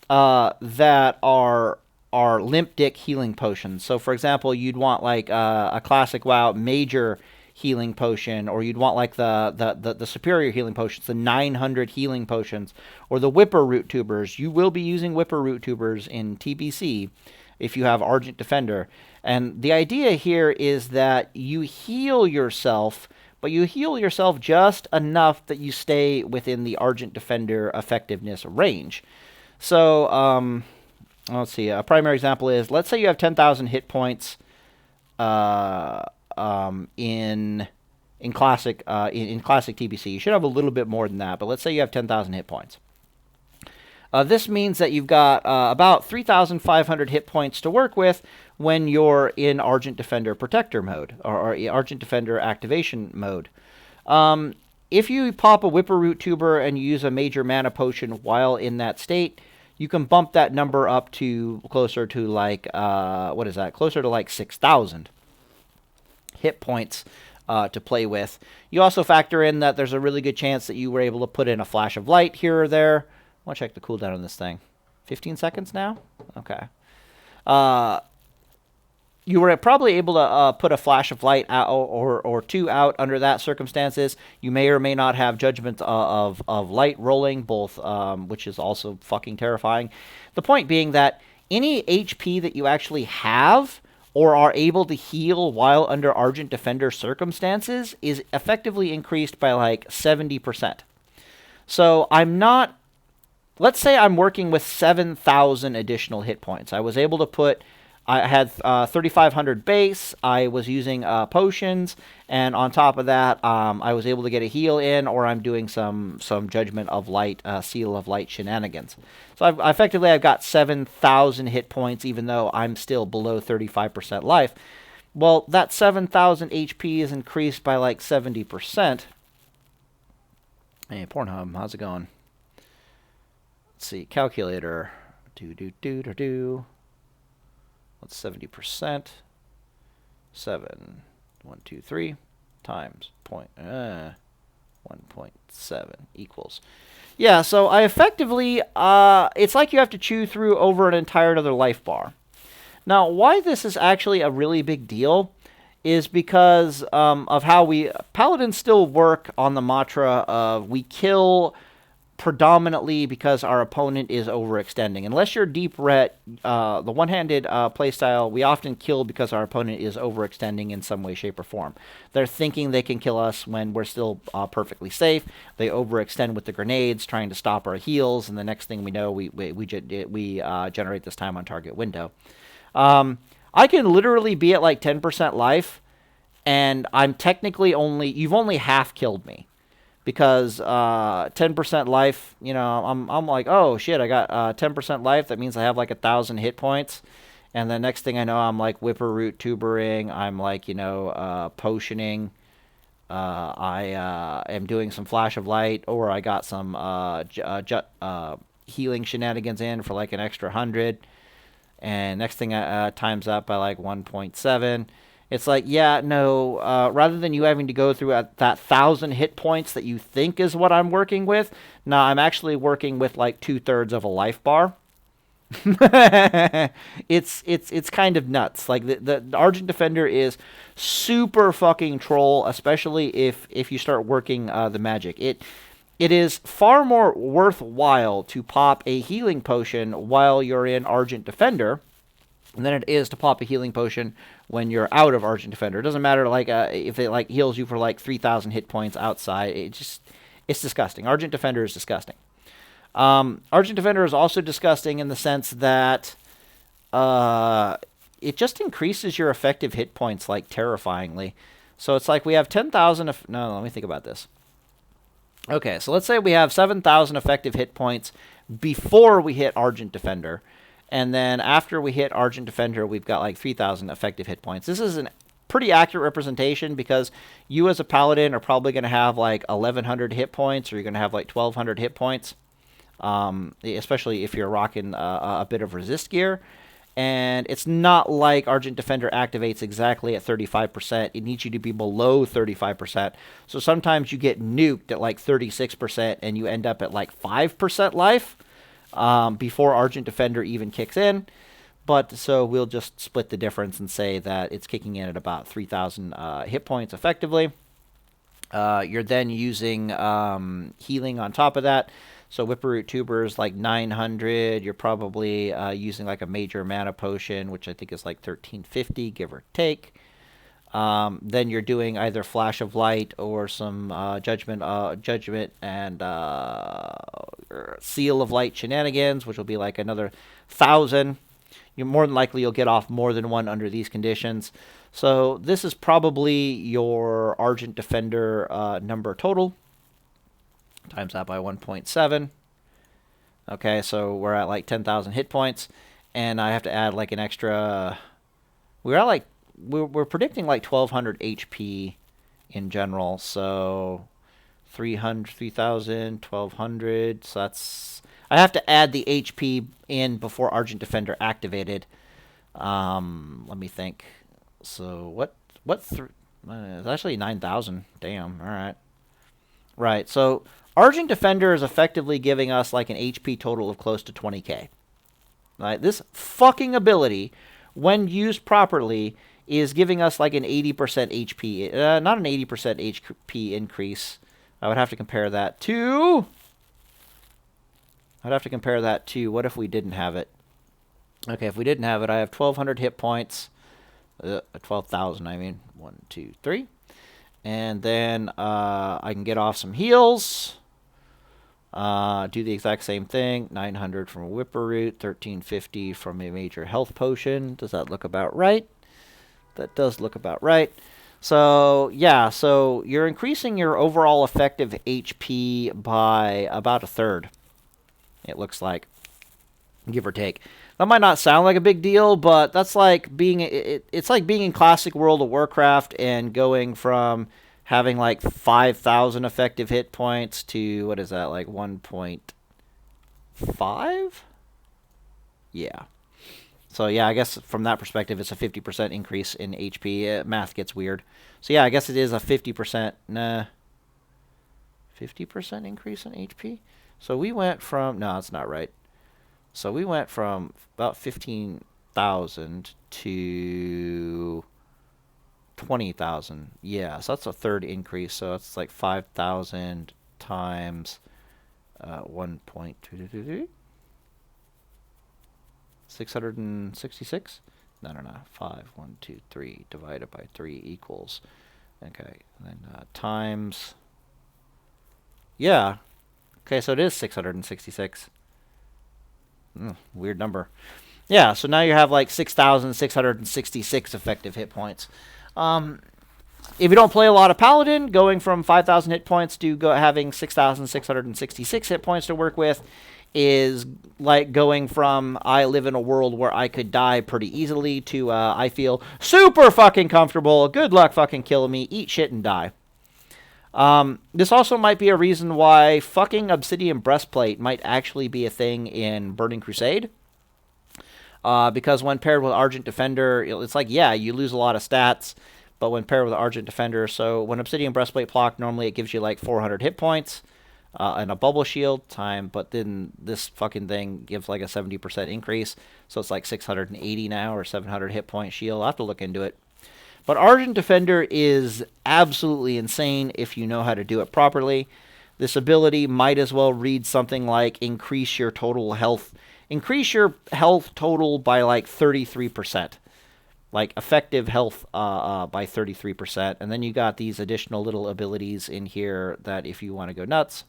that are limp dick healing potions. So, for example, you'd want like a classic WoW major healing potion, or you'd want like the superior healing potions, the 900 healing potions, or the Whipper Root Tubers. You will be using Whipper Root Tubers in TBC if you have Argent Defender. And the idea here is that you heal yourself, but you heal yourself just enough that you stay within the Argent Defender effectiveness range. So, let's see. A primary example is, let's say you have 10,000 hit points in classic TBC. You should have a little bit more than that, but let's say you have 10,000 hit points. This means that you've got about 3,500 hit points to work with when you're in Argent Defender Protector mode, or Argent Defender Activation mode. If you pop a Whipper Root Tuber and you use a major mana potion while in that state, you can bump that number up to closer to like, closer to like 6,000 hit points to play with. You also factor in that there's a really good chance that you were able to put in a flash of light here or there. I want to check the cooldown on this thing. 15 seconds now? Okay. You were probably able to put a flash of light out or two out under that circumstances. You may or may not have Judgment of Light rolling, both, which is also fucking terrifying. The point being that any HP that you actually have or are able to heal while under Argent Defender circumstances is effectively increased by like 70%. So let's say I'm working with 7,000 additional hit points. I had 3,500 base. I was using potions, and on top of that, I was able to get a heal in, or I'm doing some Judgment of Light, Seal of Light shenanigans. So I've got 7,000 hit points, even though I'm still below 35% life. Well, that 7,000 HP is increased by like 70%. Hey, Pornhub, how's it going? Let's see, calculator. What's 70%? 123 times 1.7 equals. Yeah, so I effectively, it's like you have to chew through over an entire other life bar. Now, why this is actually a really big deal is because of how Paladins still work on the mantra of we kill predominantly because our opponent is overextending. Unless you're deep ret, the one-handed playstyle, we often kill because our opponent is overextending in some way, shape, or form. They're thinking they can kill us when we're still perfectly safe. They overextend with the grenades, trying to stop our heals, and the next thing we know, we generate this time on target window. I can literally be at like 10% life, and I'm technically you've only half killed me. Because 10% life, I'm like, oh shit, I got 10% life. That means I have like 1,000 hit points. And the next thing I know, I'm like Whipper Root Tubering. I'm like, potioning. I am doing some Flash of Light, or I got some healing shenanigans in for like an extra 100. And next thing times up by like 1.7. It's like, yeah, no, rather than you having to go through that 1,000 hit points that you think is what I'm working with, no, I'm actually working with like 2/3 of a life bar. It's kind of nuts. Like the Argent Defender is super fucking troll, especially if you start working the magic. It is far more worthwhile to pop a healing potion while you're in Argent Defender than it is to pop a healing potion when you're out of Argent Defender. It doesn't matter like if it like heals you for like 3,000 hit points outside. It's disgusting. Argent Defender is disgusting. Argent Defender is also disgusting in the sense that it just increases your effective hit points like terrifyingly. So it's like we have 10,000. No, let me think about this. Okay, so let's say we have 7,000 effective hit points before we hit Argent Defender. And then after we hit Argent Defender, we've got like 3,000 effective hit points. This is a pretty accurate representation because you as a Paladin are probably going to have like 1,100 hit points, or you're going to have like 1,200 hit points, especially if you're rocking a bit of resist gear. And it's not like Argent Defender activates exactly at 35%. It needs you to be below 35%. So sometimes you get nuked at like 36% and you end up at like 5% life before Argent Defender even kicks in. But so we'll just split the difference and say that it's kicking in at about 3,000 hit points effectively. You're then using healing on top of that. So Whipperroot Tuber is like 900. You're probably using like a major mana potion, which I think is like 1,350, give or take. Then you're doing either Flash of Light or some Judgment and Seal of Light shenanigans, which will be like another 1,000. More than likely you'll get off more than one under these conditions. So this is probably your Argent Defender number total. Times that by 1.7. Okay, so we're at like 10,000 hit points, and I have to add like an extra. We're predicting like 1,200 HP in general, so 3,000, 1,200. So that's, I have to add the HP in before Argent Defender activated. Let me think. So it's actually 9,000. Damn. All right. Right. So Argent Defender is effectively giving us like an HP total of close to 20k. Right? This fucking ability, when used properly, is giving us like an 80% HP. Not an 80% HP increase. I would have to compare that to... what if we didn't have it? Okay, if we didn't have it, I have 1,200 hit points. 12,000, I mean. 1, 2, 3. And then I can get off some heals. Do the exact same thing. 900 from a Whipperroot, 1,350 from a major health potion. Does that look about right? That does look about right. So, yeah, so you're increasing your overall effective HP by about 1/3, it looks like, give or take. That might not sound like a big deal, but that's like being, it's like being in classic World of Warcraft and going from having like 5,000 effective hit points to, what is that, like 1.5? Yeah. So yeah, I guess from that perspective, it's a 50% increase in HP. Math gets weird. So yeah, I guess it is a 50%, 50% increase in HP? So we went from, no, that's not right. So we went from about 15,000 to 20,000. Yeah, so that's a third increase. So it's like 5,000 times 1.2. 666? No. 5, 1, 2, 3 divided by 3 equals. Okay, and then times. Yeah. Okay, so it is 666. Weird number. Yeah, so now you have like 6,666 effective hit points. If you don't play a lot of Paladin, going from 5,000 hit points to having 6,666 hit points to work with is like going from I live in a world where I could die pretty easily to I feel super fucking comfortable. Good luck fucking killing me. Eat shit and die. This also might be a reason why fucking Obsidian Breastplate might actually be a thing in Burning Crusade. Because when paired with Argent Defender, it's like, yeah, you lose a lot of stats, but when paired with Argent Defender, so when Obsidian Breastplate proc, normally it gives you like 400 hit points and a bubble shield time, but then this fucking thing gives like a 70% increase, so it's like 680 now, or 700 hit point shield. I'll have to look into it. But Argent Defender is absolutely insane if you know how to do it properly. This ability might as well read something like increase your health total by like 33%. Like effective health by 33%. And then you got these additional little abilities in here that if you want to go nuts.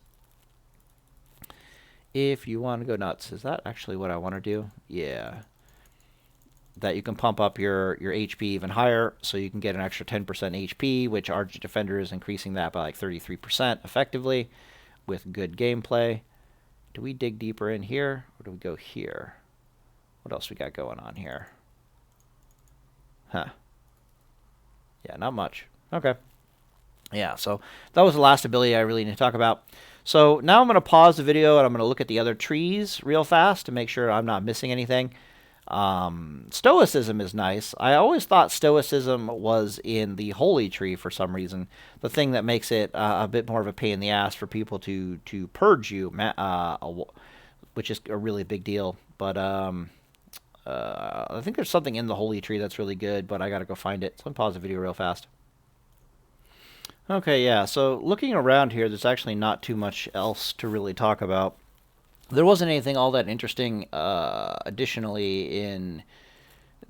If you want to go nuts. Is that actually what I want to do? Yeah. That you can pump up your HP even higher, so you can get an extra 10% HP, which Argent Defender is increasing that by like 33% effectively with good gameplay. Do we dig deeper in here, or do we go here? What else we got going on here? Huh. Yeah, not much. Okay. Yeah, so that was the last ability I really need to talk about. So now I'm going to pause the video, and I'm going to look at the other trees real fast to make sure I'm not missing anything. Stoicism is nice. I always thought Stoicism was in the Holy Tree for some reason. The thing that makes it a bit more of a pain in the ass for people to purge you, which is a really big deal. But I think there's something in the Holy Tree that's really good, but I gotta go find it. So I'm pause the video real fast. Okay, yeah, so looking around here, there's actually not too much else to really talk about. There wasn't anything all that interesting additionally in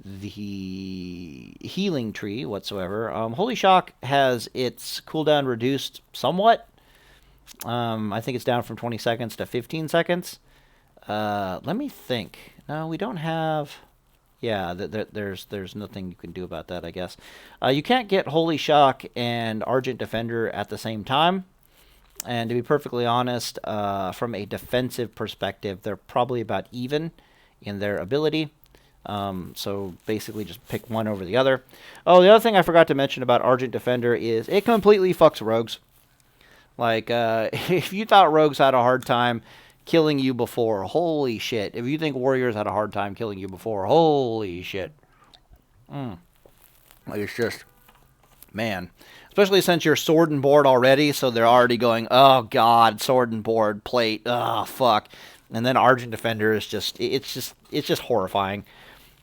the healing tree whatsoever. Holy Shock has its cooldown reduced somewhat. I think it's down from 20 seconds to 15 seconds. Let me think. No, we don't have... Yeah, there's nothing you can do about that, I guess. You can't get Holy Shock and Argent Defender at the same time. And to be perfectly honest, from a defensive perspective, they're probably about even in their ability. So basically just pick one over the other. Oh, the other thing I forgot to mention about Argent Defender is it completely fucks rogues. Like, if you thought rogues had a hard time killing you before, holy shit. If you think warriors had a hard time killing you before, holy shit. Like, it's just, man. Especially since you're sword and board already, so they're already going, oh god, sword and board, plate, oh fuck. And then Argent Defender is just, it's just horrifying.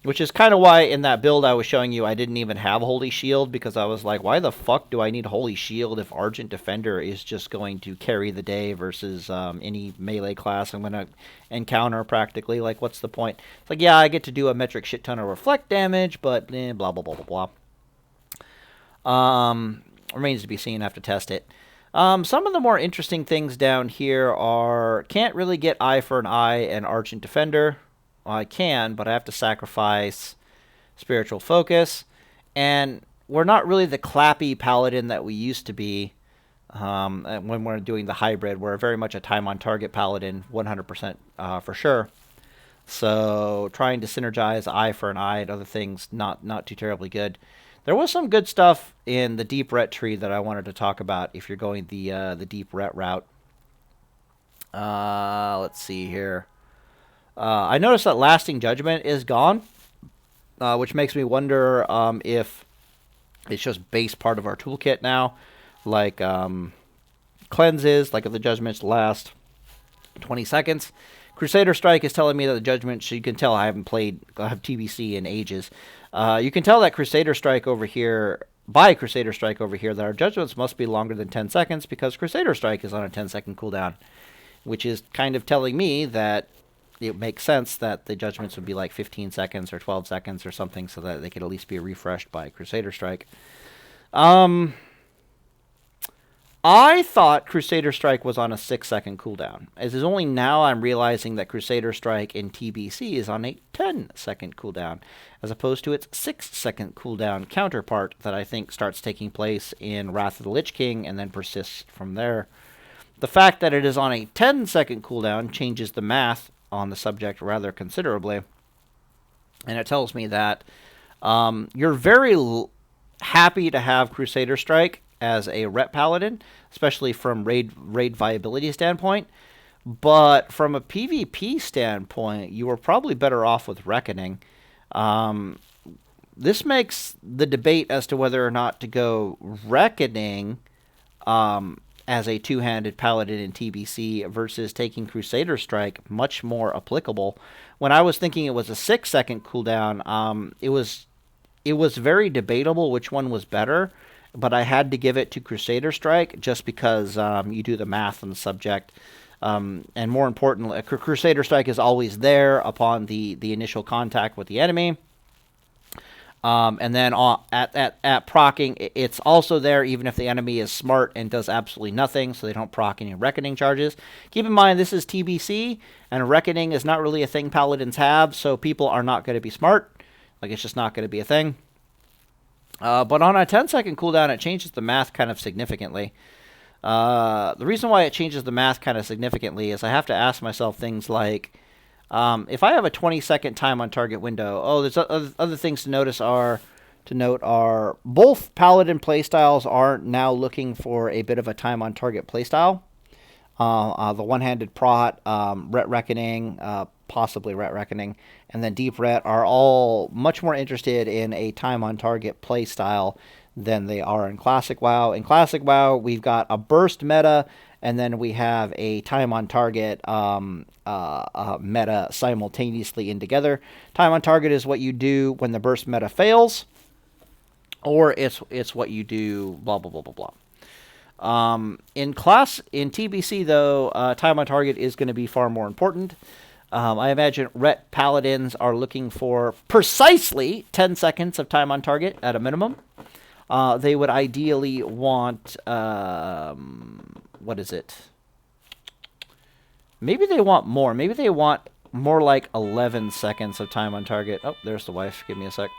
Which is kind of why in that build I was showing you I didn't even have Holy Shield, because I was like, why the fuck do I need Holy Shield if Argent Defender is just going to carry the day versus any melee class I'm going to encounter practically? Like, what's the point? It's like, yeah, I get to do a metric shit ton of reflect damage, but blah, blah, blah, blah, blah. Remains to be seen, I have to test it. Some of the more interesting things down here are, can't really get Eye for an Eye and Argent Defender. Well, I can, but I have to sacrifice Spiritual Focus. And we're not really the clappy Paladin that we used to be when we're doing the hybrid. We're very much a time-on-target Paladin, 100% for sure. So trying to synergize Eye for an Eye and other things, not too terribly good. There was some good stuff in the Deep Ret tree that I wanted to talk about if you're going the Deep Ret route. Let's see here. I noticed that Lasting Judgment is gone, which makes me wonder if it's just base part of our toolkit now, like cleanses, like if the judgments last 20 seconds. Crusader Strike is telling me that the judgments, you can tell I have TBC in ages. You can tell that Crusader Strike over here, that our judgments must be longer than 10 seconds because Crusader Strike is on a 10-second cooldown, which is kind of telling me that it makes sense that the judgments would be like 15 seconds or 12 seconds or something so that they could at least be refreshed by Crusader Strike. I thought Crusader Strike was on a 6-second cooldown. As is only now I'm realizing that Crusader Strike in TBC is on a 10-second cooldown, as opposed to its 6-second cooldown counterpart that I think starts taking place in Wrath of the Lich King and then persists from there. The fact that it is on a 10-second cooldown changes the math on the subject rather considerably. And it tells me that you're very happy to have Crusader Strike as a ret paladin, especially from raid viability standpoint. But from a PvP standpoint, you were probably better off with Reckoning. This makes the debate as to whether or not to go Reckoning as a two-handed paladin in TBC versus taking Crusader Strike much more applicable. When I was thinking it was a 6-second cooldown, it was very debatable which one was better, but I had to give it to Crusader Strike just because you do the math on the subject. And more importantly, Crusader Strike is always there upon the initial contact with the enemy. And then at proccing, it's also there even if the enemy is smart and does absolutely nothing, so they don't proc any Reckoning charges. Keep in mind, this is TBC, and Reckoning is not really a thing Paladins have, so people are not going to be smart. Like, it's just not going to be a thing. But on a 10-second cooldown, it changes the math kind of significantly. The reason why it changes the math kind of significantly is I have to ask myself things like, if I have a 20-second time on target window, there's other things to note are both Paladin playstyles are now looking for a bit of a time on target playstyle. The one-handed prot, Ret Reckoning, possibly Ret Reckoning, and then Deep Ret are all much more interested in a time on target playstyle than they are in Classic WoW. In Classic WoW, we've got a burst meta, and then we have a time on target meta simultaneously in together. Time on target is what you do when the burst meta fails, or it's what you do blah blah blah blah blah. In TBC though, time on target is going to be far more important. I imagine Ret Paladins are looking for precisely 10 seconds of time on target at a minimum. They would ideally want, what is it? Maybe they want more. Maybe they want more like 11 seconds of time on target. Oh, there's the wife. Give me a sec.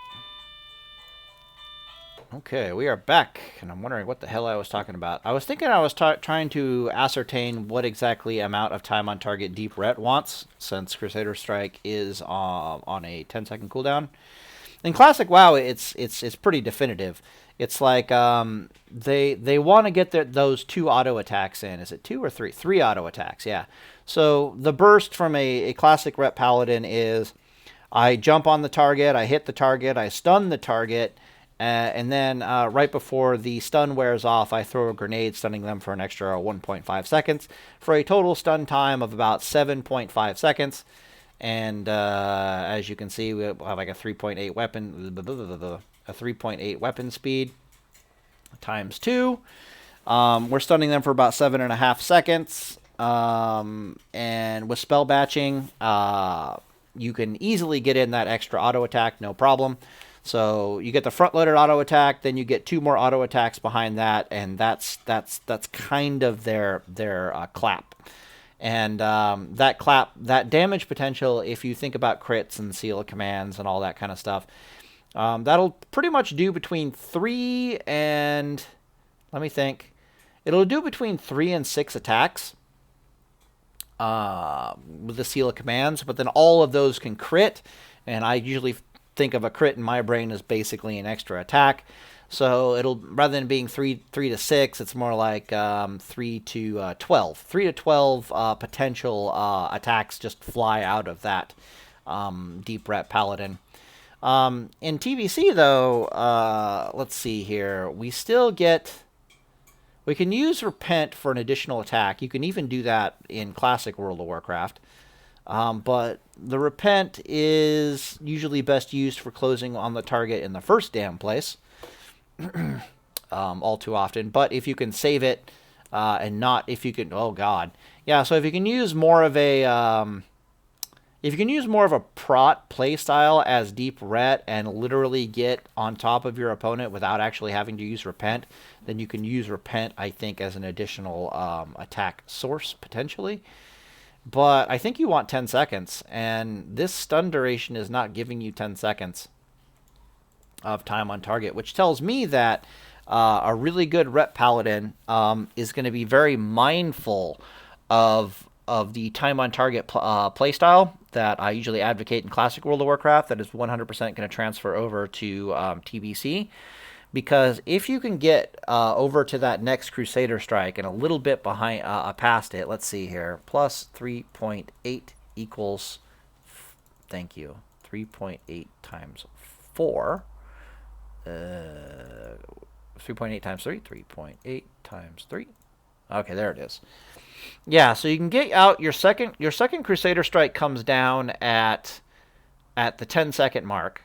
Okay, we are back, and I'm wondering what the hell I was talking about. I was thinking I was trying to ascertain what exactly amount of time on target Deep Ret wants, since Crusader Strike is on a 10-second cooldown. In Classic WoW, it's pretty definitive. It's like they want to get those 2 auto attacks in. Is it 2 or 3? 3 auto attacks, yeah. So the burst from a Classic Ret Paladin is I jump on the target, I hit the target, I stun the target, and then right before the stun wears off, I throw a grenade, stunning them for an extra 1.5 seconds, for a total stun time of about 7.5 seconds. And as you can see, we have like a 3.8 weapon speed times 2. We're stunning them for about 7.5 seconds. And with spell batching, you can easily get in that extra auto attack, no problem. So you get the front-loaded auto attack, then you get 2 more auto attacks behind that, and that's kind of their clap. And that damage potential, if you think about crits and seal commands and all that kind of stuff, that'll pretty much do between 3 and, let me think, it'll do between 3 and 6 attacks with the seal of commands, but then all of those can crit, and I usually think of a crit in my brain as basically an extra attack. So it'll, rather than being 3 to 6, it's more like 3 to 12. 3 to 12 potential attacks just fly out of that Deep Ret Paladin. In TBC though, let's see here. We can use Repent for an additional attack. You can even do that in Classic World of Warcraft. But the Repent is usually best used for closing on the target in the first damn place. All too often. But if you can save it, and not if you can, oh god, yeah. So if you can use more of a prot playstyle as Deep Ret and literally get on top of your opponent without actually having to use Repent, then you can use Repent, I think, as an additional attack source potentially. But I think you want 10 seconds, and this stun duration is not giving you 10 seconds of time on target, which tells me that a really good Ret Paladin is going to be very mindful of the time on target playstyle that I usually advocate in Classic World of Warcraft that is 100% going to transfer over to TBC. because if you can get over to that next Crusader strike and a little bit behind past it, let's see here, plus 3.8 equals, thank you, 3.8 times 4, 3.8 times 3, 3.8 times 3. Okay, there it is. Yeah, so you can get out your second Crusader strike comes down at the 10-second mark.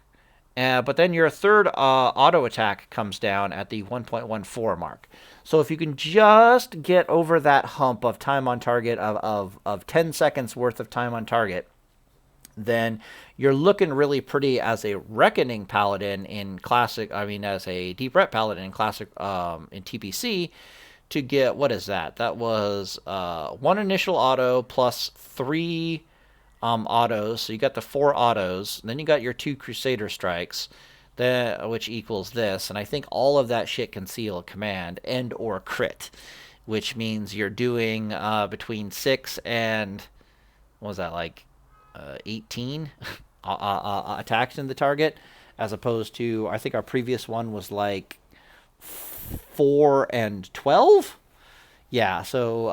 But then your third auto attack comes down at the 1.14 mark. So if you can just get over that hump of time on target of 10 seconds worth of time on target, then you're looking really pretty as a Reckoning Paladin in Classic, as a Deep Ret Paladin in Classic in TPC, to get, what is that? That was 1 initial auto plus 3 autos. So you got the 4 autos. Then you got your 2 Crusader strikes, which equals this. And I think all of that shit can seal a command and or crit, which means you're doing between 6 and, what was that, like 18 attacks in the target, as opposed to, I think our previous one was like 4 and 12. Yeah, so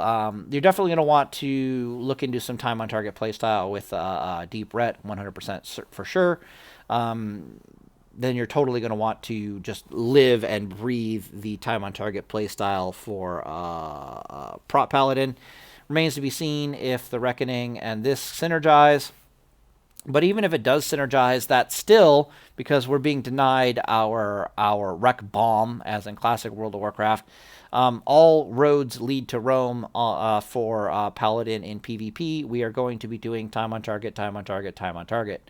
you're definitely going to want to look into some time on target playstyle with Deep Ret, 100% for sure. Then you're totally going to want to just live and breathe the time on target playstyle for Prop Paladin. Remains to be seen if the Reckoning and this synergize. But even if it does synergize, that's still, because we're being denied our Wreck Bomb, as in Classic World of Warcraft, all roads lead to Rome for Paladin in PvP. We are going to be doing time on target, time on target, time on target.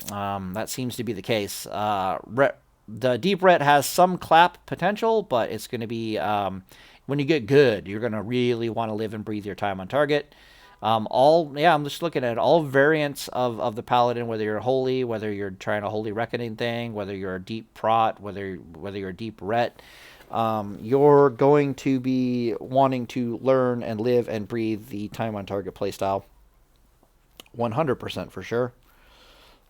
That seems to be the case. The Deep Ret has some clap potential, but it's going to be, when you get good, you're going to really want to live and breathe your time on target. I'm just looking at all variants of the Paladin, whether you're holy, whether you're trying a holy reckoning thing, whether you're a deep prot, whether you're a deep ret. You're going to be wanting to learn and live and breathe the time on target playstyle. 100% for sure.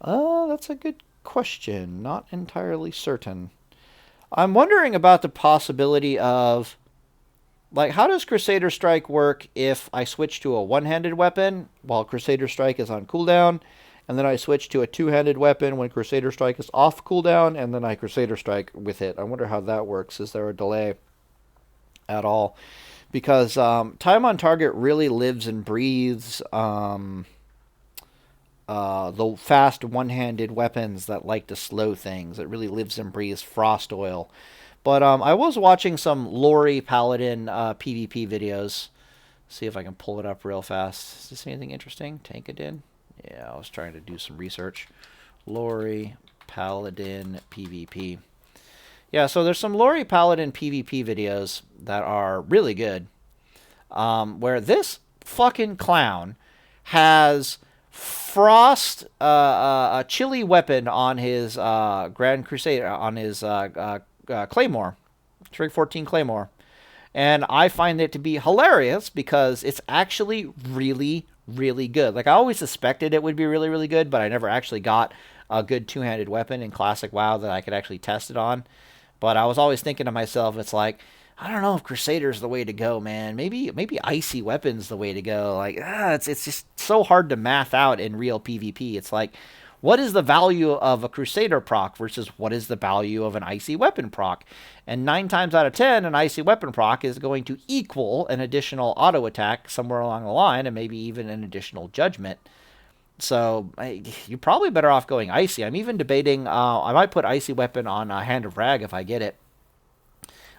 That's a good question. Not entirely certain. I'm wondering about the possibility of, like, how does Crusader Strike work if I switch to a one-handed weapon while Crusader Strike is on cooldown, and then I switch to a two-handed weapon when Crusader Strike is off cooldown, and then I Crusader Strike with it? I wonder how that works. Is there a delay at all? Because time on target really lives and breathes the fast one-handed weapons that like to slow things. It really lives and breathes Frost Oil. But I was watching some Lori Paladin PvP videos. See if I can pull it up real fast. Is this anything interesting? Tankadin? Yeah, I was trying to do some research. Lori Paladin PvP. Yeah, so there's some Lori Paladin PvP videos that are really good. Where this fucking clown has Frost, a chili weapon on his Grand Crusader, on his Claymore, Trig 14 Claymore. And I find it to be hilarious because it's actually really, really good. Like, I always suspected it would be really, really good, but I never actually got a good two-handed weapon in Classic WoW that I could actually test it on. But I was always thinking to myself, it's like, I don't know if Crusader's the way to go, man. Maybe icy weapon's the way to go. Like, it's just so hard to math out in real PvP. It's like, what is the value of a Crusader proc versus what is the value of an icy weapon proc? And 9 times out of 10, an icy weapon proc is going to equal an additional auto attack somewhere along the line, and maybe even an additional judgment. So you're probably better off going icy. I'm even debating, I might put icy weapon on Hand of Rag if I get it.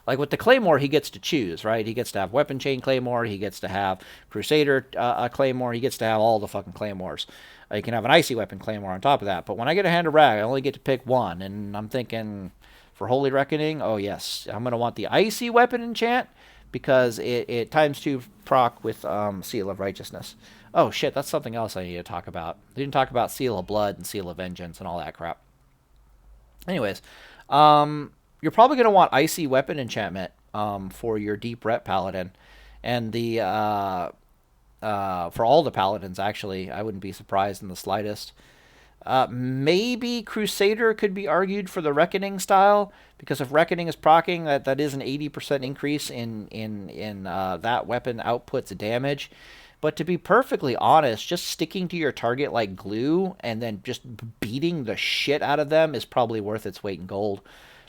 Like with the Claymore, he gets to choose, right? He gets to have Weapon Chain Claymore. He gets to have Crusader Claymore. He gets to have all the fucking Claymores. You can have an Icy Weapon Claymore on top of that. But when I get a Hand of Rag, I only get to pick one. And I'm thinking, for Holy Reckoning, oh yes, I'm going to want the Icy Weapon enchant because it times 2 proc with Seal of Righteousness. Oh shit, that's something else I need to talk about. I didn't talk about Seal of Blood and Seal of Vengeance and all that crap. Anyways, you're probably going to want Icy Weapon enchantment for your Deep Ret Paladin. And the for all the Paladins, actually. I wouldn't be surprised in the slightest. Maybe Crusader could be argued for the Reckoning style, because if Reckoning is proccing, that is an 80% increase in that weapon output's damage. But to be perfectly honest, just sticking to your target like glue and then just beating the shit out of them is probably worth its weight in gold.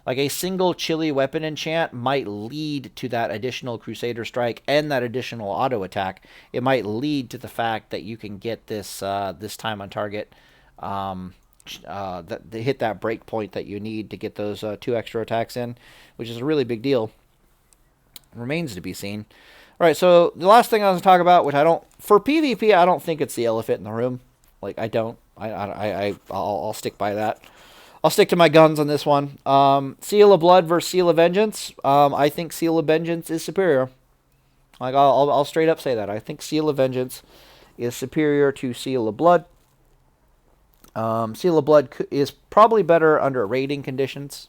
Like a single chilly weapon enchant might lead to that additional Crusader strike and that additional auto attack. It might lead to the fact that you can get this time on target, that they hit that break point that you need to get those 2 extra attacks in, which is a really big deal. Remains to be seen. All right, so the last thing I was going to talk about, which for PvP, I don't think it's the elephant in the room. Like, I don't. I'll stick by that. I'll stick to my guns on this one. Seal of Blood versus Seal of Vengeance. I think Seal of Vengeance is superior. Like, I'll straight up say that. I think Seal of Vengeance is superior to Seal of Blood. Seal of Blood is probably better under raiding conditions.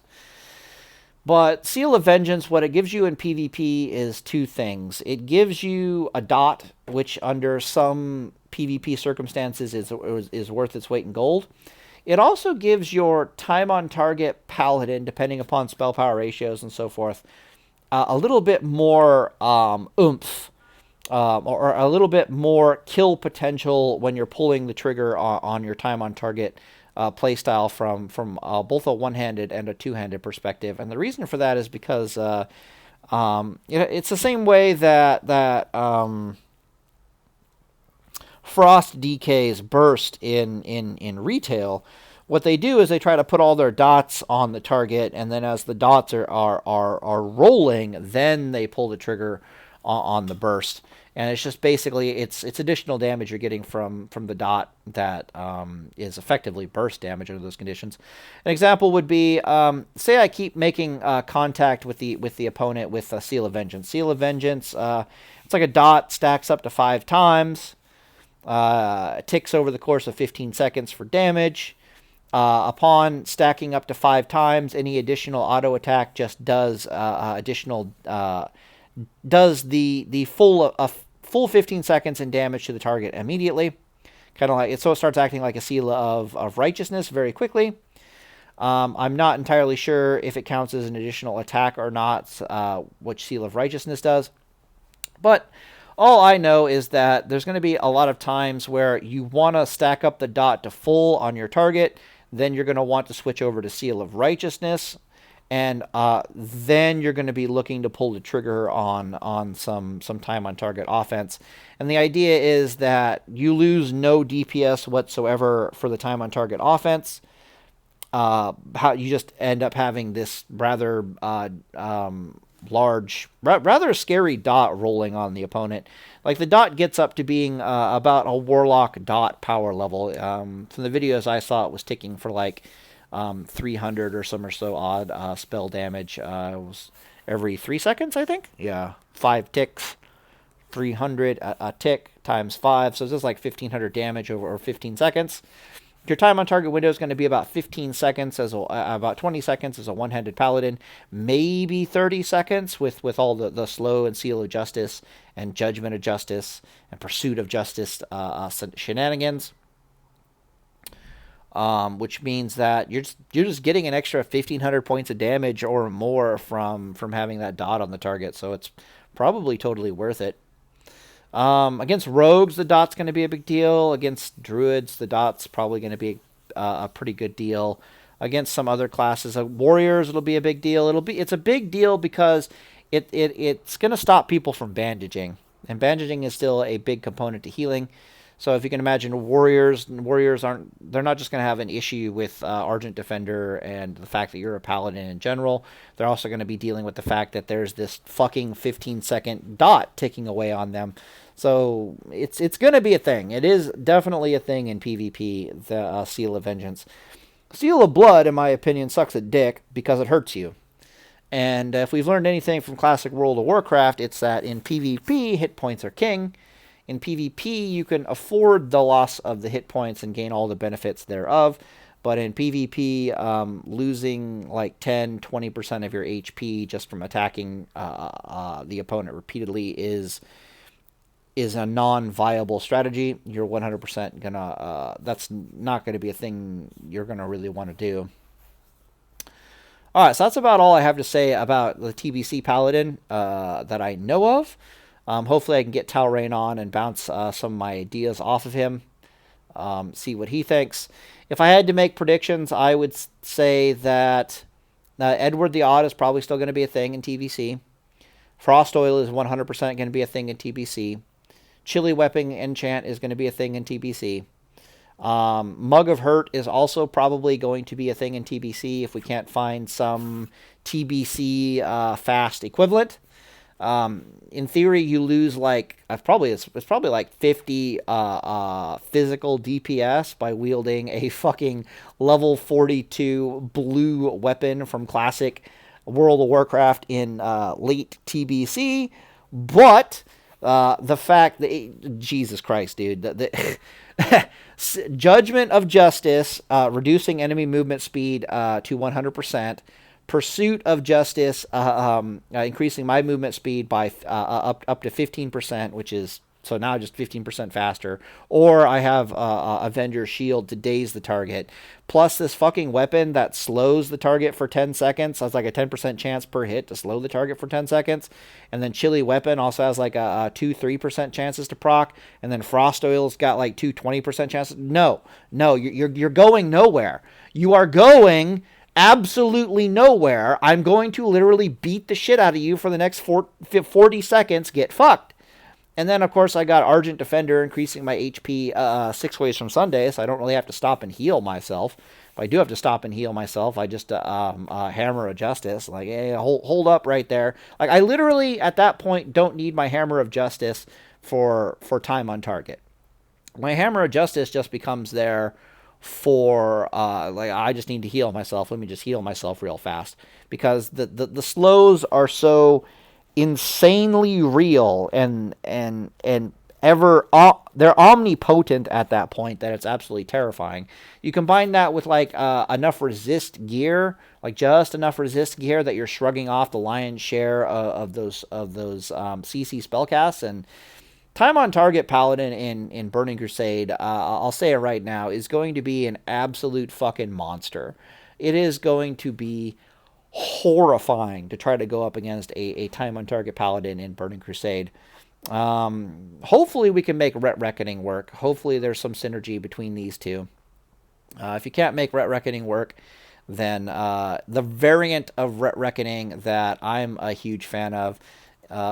But Seal of Vengeance, what it gives you in PvP is 2 things. It gives you a dot, which under some PvP circumstances is worth its weight in gold. It also gives your time on target Paladin, depending upon spell power ratios and so forth, a little bit more oomph, or a little bit more kill potential when you're pulling the trigger on your time on target playstyle from both a one-handed and a two-handed perspective. And the reason for that is because it's the same way that Frost DK's burst in retail. What they do is they try to put all their dots on the target, and then as the dots are rolling, then they pull the trigger on the burst. And it's just basically it's additional damage you're getting from the dot that is effectively burst damage under those conditions. An example would be, say I keep making contact with the opponent with a Seal of Vengeance. Seal of Vengeance, it's like a dot, stacks up to 5 times, ticks over the course of 15 seconds for damage. Upon stacking up to 5 times, any additional auto attack just does does the full 15 seconds in damage to the target immediately. Kind of like it, so it starts acting like a Seal of Righteousness very quickly. I'm not entirely sure if it counts as an additional attack or not, which Seal of Righteousness does. But all I know is that there's going to be a lot of times where you want to stack up the dot to full on your target. Then you're going to want to switch over to Seal of Righteousness. And then you're going to be looking to pull the trigger on some time on target offense. And the idea is that you lose no DPS whatsoever for the time on target offense. How you just end up having this rather large, rather scary dot rolling on the opponent. Like the dot gets up to being about a Warlock dot power level. From the videos I saw, it was ticking for like 300 or so odd spell damage. It was every 3 seconds, I think. Yeah, 5 ticks, 300 a tick times 5, so it's just like 1500 damage over 15 seconds. Your time on target window is going to be about 15 seconds, about 20 seconds as a one-handed Paladin, maybe 30 seconds with all the slow and Seal of Justice and Judgment of Justice and Pursuit of Justice shenanigans. Which means that you're just getting an extra 1,500 points of damage or more from having that dot on the target, so it's probably totally worth it. Against rogues, the dot's going to be a big deal. Against druids, the dot's probably going to be a pretty good deal. Against some other classes, warriors, it'll be a big deal. It's a big deal because it's going to stop people from bandaging, and bandaging is still a big component to healing. So if you can imagine warriors they're not just going to have an issue with Argent Defender and the fact that you're a Paladin in general. They're also going to be dealing with the fact that there's this fucking 15-second dot ticking away on them. So it's going to be a thing. It is definitely a thing in PvP, the Seal of Vengeance. Seal of Blood, in my opinion, sucks a dick because it hurts you. And if we've learned anything from classic World of Warcraft, it's that in PvP, hit points are king. In PvP, you can afford the loss of the hit points and gain all the benefits thereof. But in PvP, losing like 10-20% of your HP just from attacking the opponent repeatedly is is a non-viable strategy. You're 100% gonna that's not going to be a thing you're going to really want to do. All right, so that's about all I have to say about the TBC Paladin that I know of. Hopefully I can get Talrain on and bounce some of my ideas off of him, see what he thinks. If I had to make predictions, I would say that Edward the Odd is probably still going to be a thing in TBC. Frost Oil is 100% going to be a thing in TBC. Chili Weapon Enchant is going to be a thing in TBC. Mug of Hurt is also probably going to be a thing in TBC if we can't find some TBC fast equivalent. In theory, you lose like it's probably like 50 physical DPS by wielding a fucking level 42 blue weapon from classic World of Warcraft in late TBC. But the fact that Jesus Christ, dude, the Judgment of Justice, reducing enemy movement speed to 100%. Pursuit of Justice, increasing my movement speed by up to 15%, which is so now just 15% faster. Or I have Avenger Shield to daze the target. Plus this fucking weapon that slows the target for 10 seconds. Has like a 10% chance per hit to slow the target for 10 seconds. And then Chili Weapon also has like a 2-3% chances to proc. And then Frost Oil's got like 20% chances. No, you're going nowhere. You are going absolutely nowhere. I'm going to literally beat the shit out of you for the next 40 seconds. Get fucked. And then, of course, I got Argent Defender, increasing my HP 6 ways from Sunday, so I don't really have to stop and heal myself. If I do have to stop and heal myself, I just Hammer of Justice. Like, hey, hold up right there. Like, I literally, at that point, don't need my Hammer of Justice for time on target. My Hammer of Justice just becomes there for, like, I just need to heal myself. Let me just heal myself real fast. Because the slows are so insanely real and they're omnipotent at that point that it's absolutely terrifying. You combine that with like enough resist gear, like just enough resist gear that you're shrugging off the lion's share of those CC spellcasts, and time on target Paladin in Burning Crusade, I'll say it right now, is going to be an absolute fucking monster. It is going to be horrifying to try to go up against a time on target Paladin in Burning Crusade. Hopefully we can make Ret Reckoning work. Hopefully there's some synergy between these two. If you can't make Ret Reckoning work, then the variant of Ret Reckoning that I'm a huge fan of,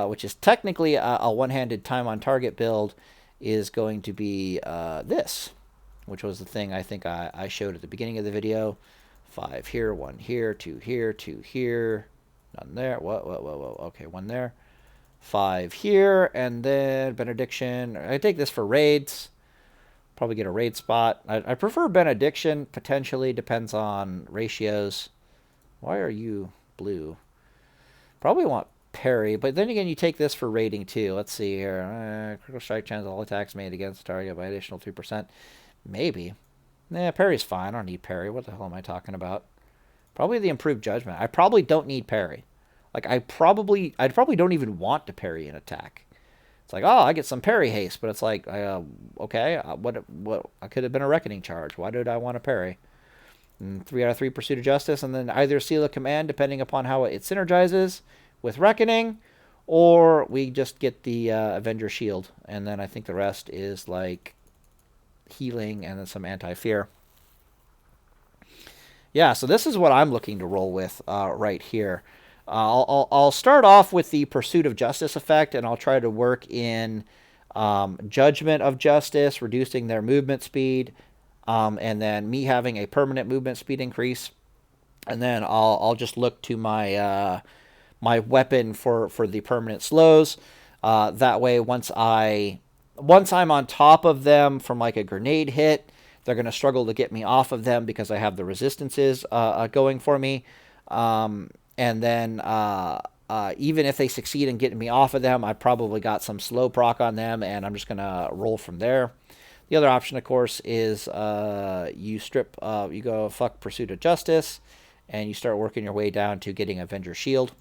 which is technically a one-handed time on target build, is going to be this, which was the thing I think I showed at the beginning of the video. 5 here, 1 here, 2 here, 2 here, none there. Whoa. Okay, 1 there. 5 here, and then Benediction. I take this for raids. Probably get a raid spot. I prefer Benediction, potentially. Depends on ratios. Why are you blue? Probably want parry, but then again, you take this for raiding too. Let's see here. Critical strike chance all attacks made against the target by additional 3%. Maybe. Nah, parry's fine. I don't need parry. What the hell am I talking about? Probably the improved judgment. I probably don't need parry. Like, I probably don't even want to parry an attack. It's like, oh, I get some parry haste, but it's like, okay, what? I could have been a reckoning charge. Why did I want to parry? And 3 out of 3 Pursuit of Justice, and then either Seal of Command, depending upon how it synergizes with Reckoning, or we just get the Avenger Shield, and then I think the rest is like healing and then some anti-fear. Yeah, so this is what I'm looking to roll with right here. I'll start off with the Pursuit of Justice effect, and I'll try to work in Judgment of Justice, reducing their movement speed, and then me having a permanent movement speed increase. And then I'll just look to my my weapon for the permanent slows. That way, once I'm on top of them from like a grenade hit, they're going to struggle to get me off of them because I have the resistances going for me. And then even if they succeed in getting me off of them, I probably got some slow proc on them, and I'm just going to roll from there. The other option, of course, is you go fuck Pursuit of Justice, and you start working your way down to getting Avenger Shield.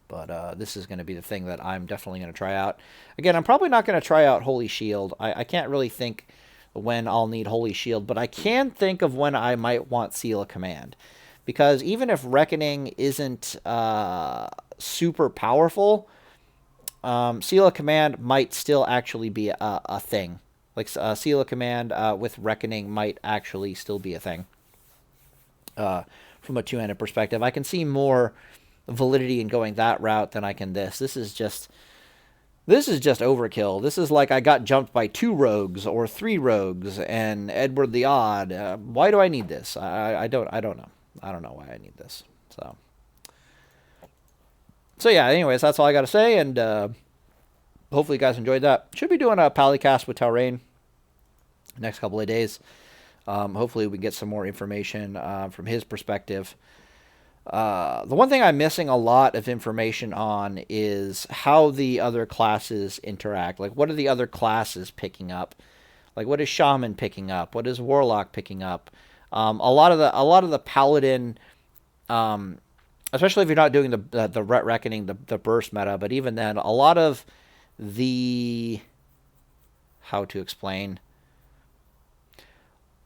But this is going to be the thing that I'm definitely going to try out. Again, I'm probably not going to try out Holy Shield. I can't really think when I'll need Holy Shield, but I can think of when I might want Seal of Command. Because even if Reckoning isn't super powerful, Seal of Command might still actually be a thing. Like Seal of Command with Reckoning might actually still be a thing. From a two-handed perspective, I can see more validity in going that route than I can this. This is just overkill. This is like I got jumped by 2 rogues or 3 rogues and Edward the Odd. Why do I need this? I don't know. I don't know why I need this. So yeah, anyways, that's all I got to say, and hopefully you guys enjoyed that. Should be doing a Palicast with Talrain next couple of days. Hopefully we get some more information from his perspective. The one thing I'm missing a lot of information on is how the other classes interact. Like, what are the other classes picking up? Like, what is Shaman picking up? What is Warlock picking up? A lot of the Paladin, especially if you're not doing the Reckoning, the burst meta, but even then, a lot of the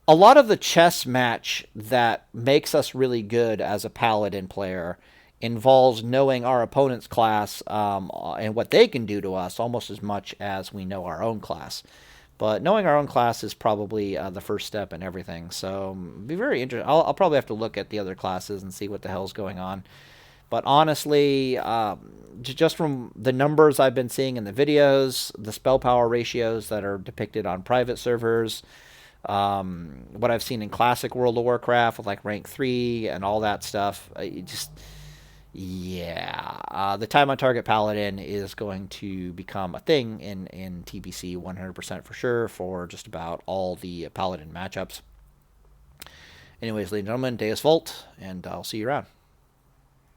a lot of the chess match that makes us really good as a Paladin player involves knowing our opponent's class and what they can do to us almost as much as we know our own class. But knowing our own class is probably the first step in everything. So be very interesting. I'll probably have to look at the other classes and see what the hell's going on. But honestly, just from the numbers I've been seeing in the videos, the spell power ratios that are depicted on private servers, what I've seen in classic World of Warcraft with like rank 3 and all that stuff, the time on target Paladin is going to become a thing in TBC 100% for sure for just about all the Paladin matchups. Anyways, ladies and gentlemen, Deus Volt, and I'll see you around.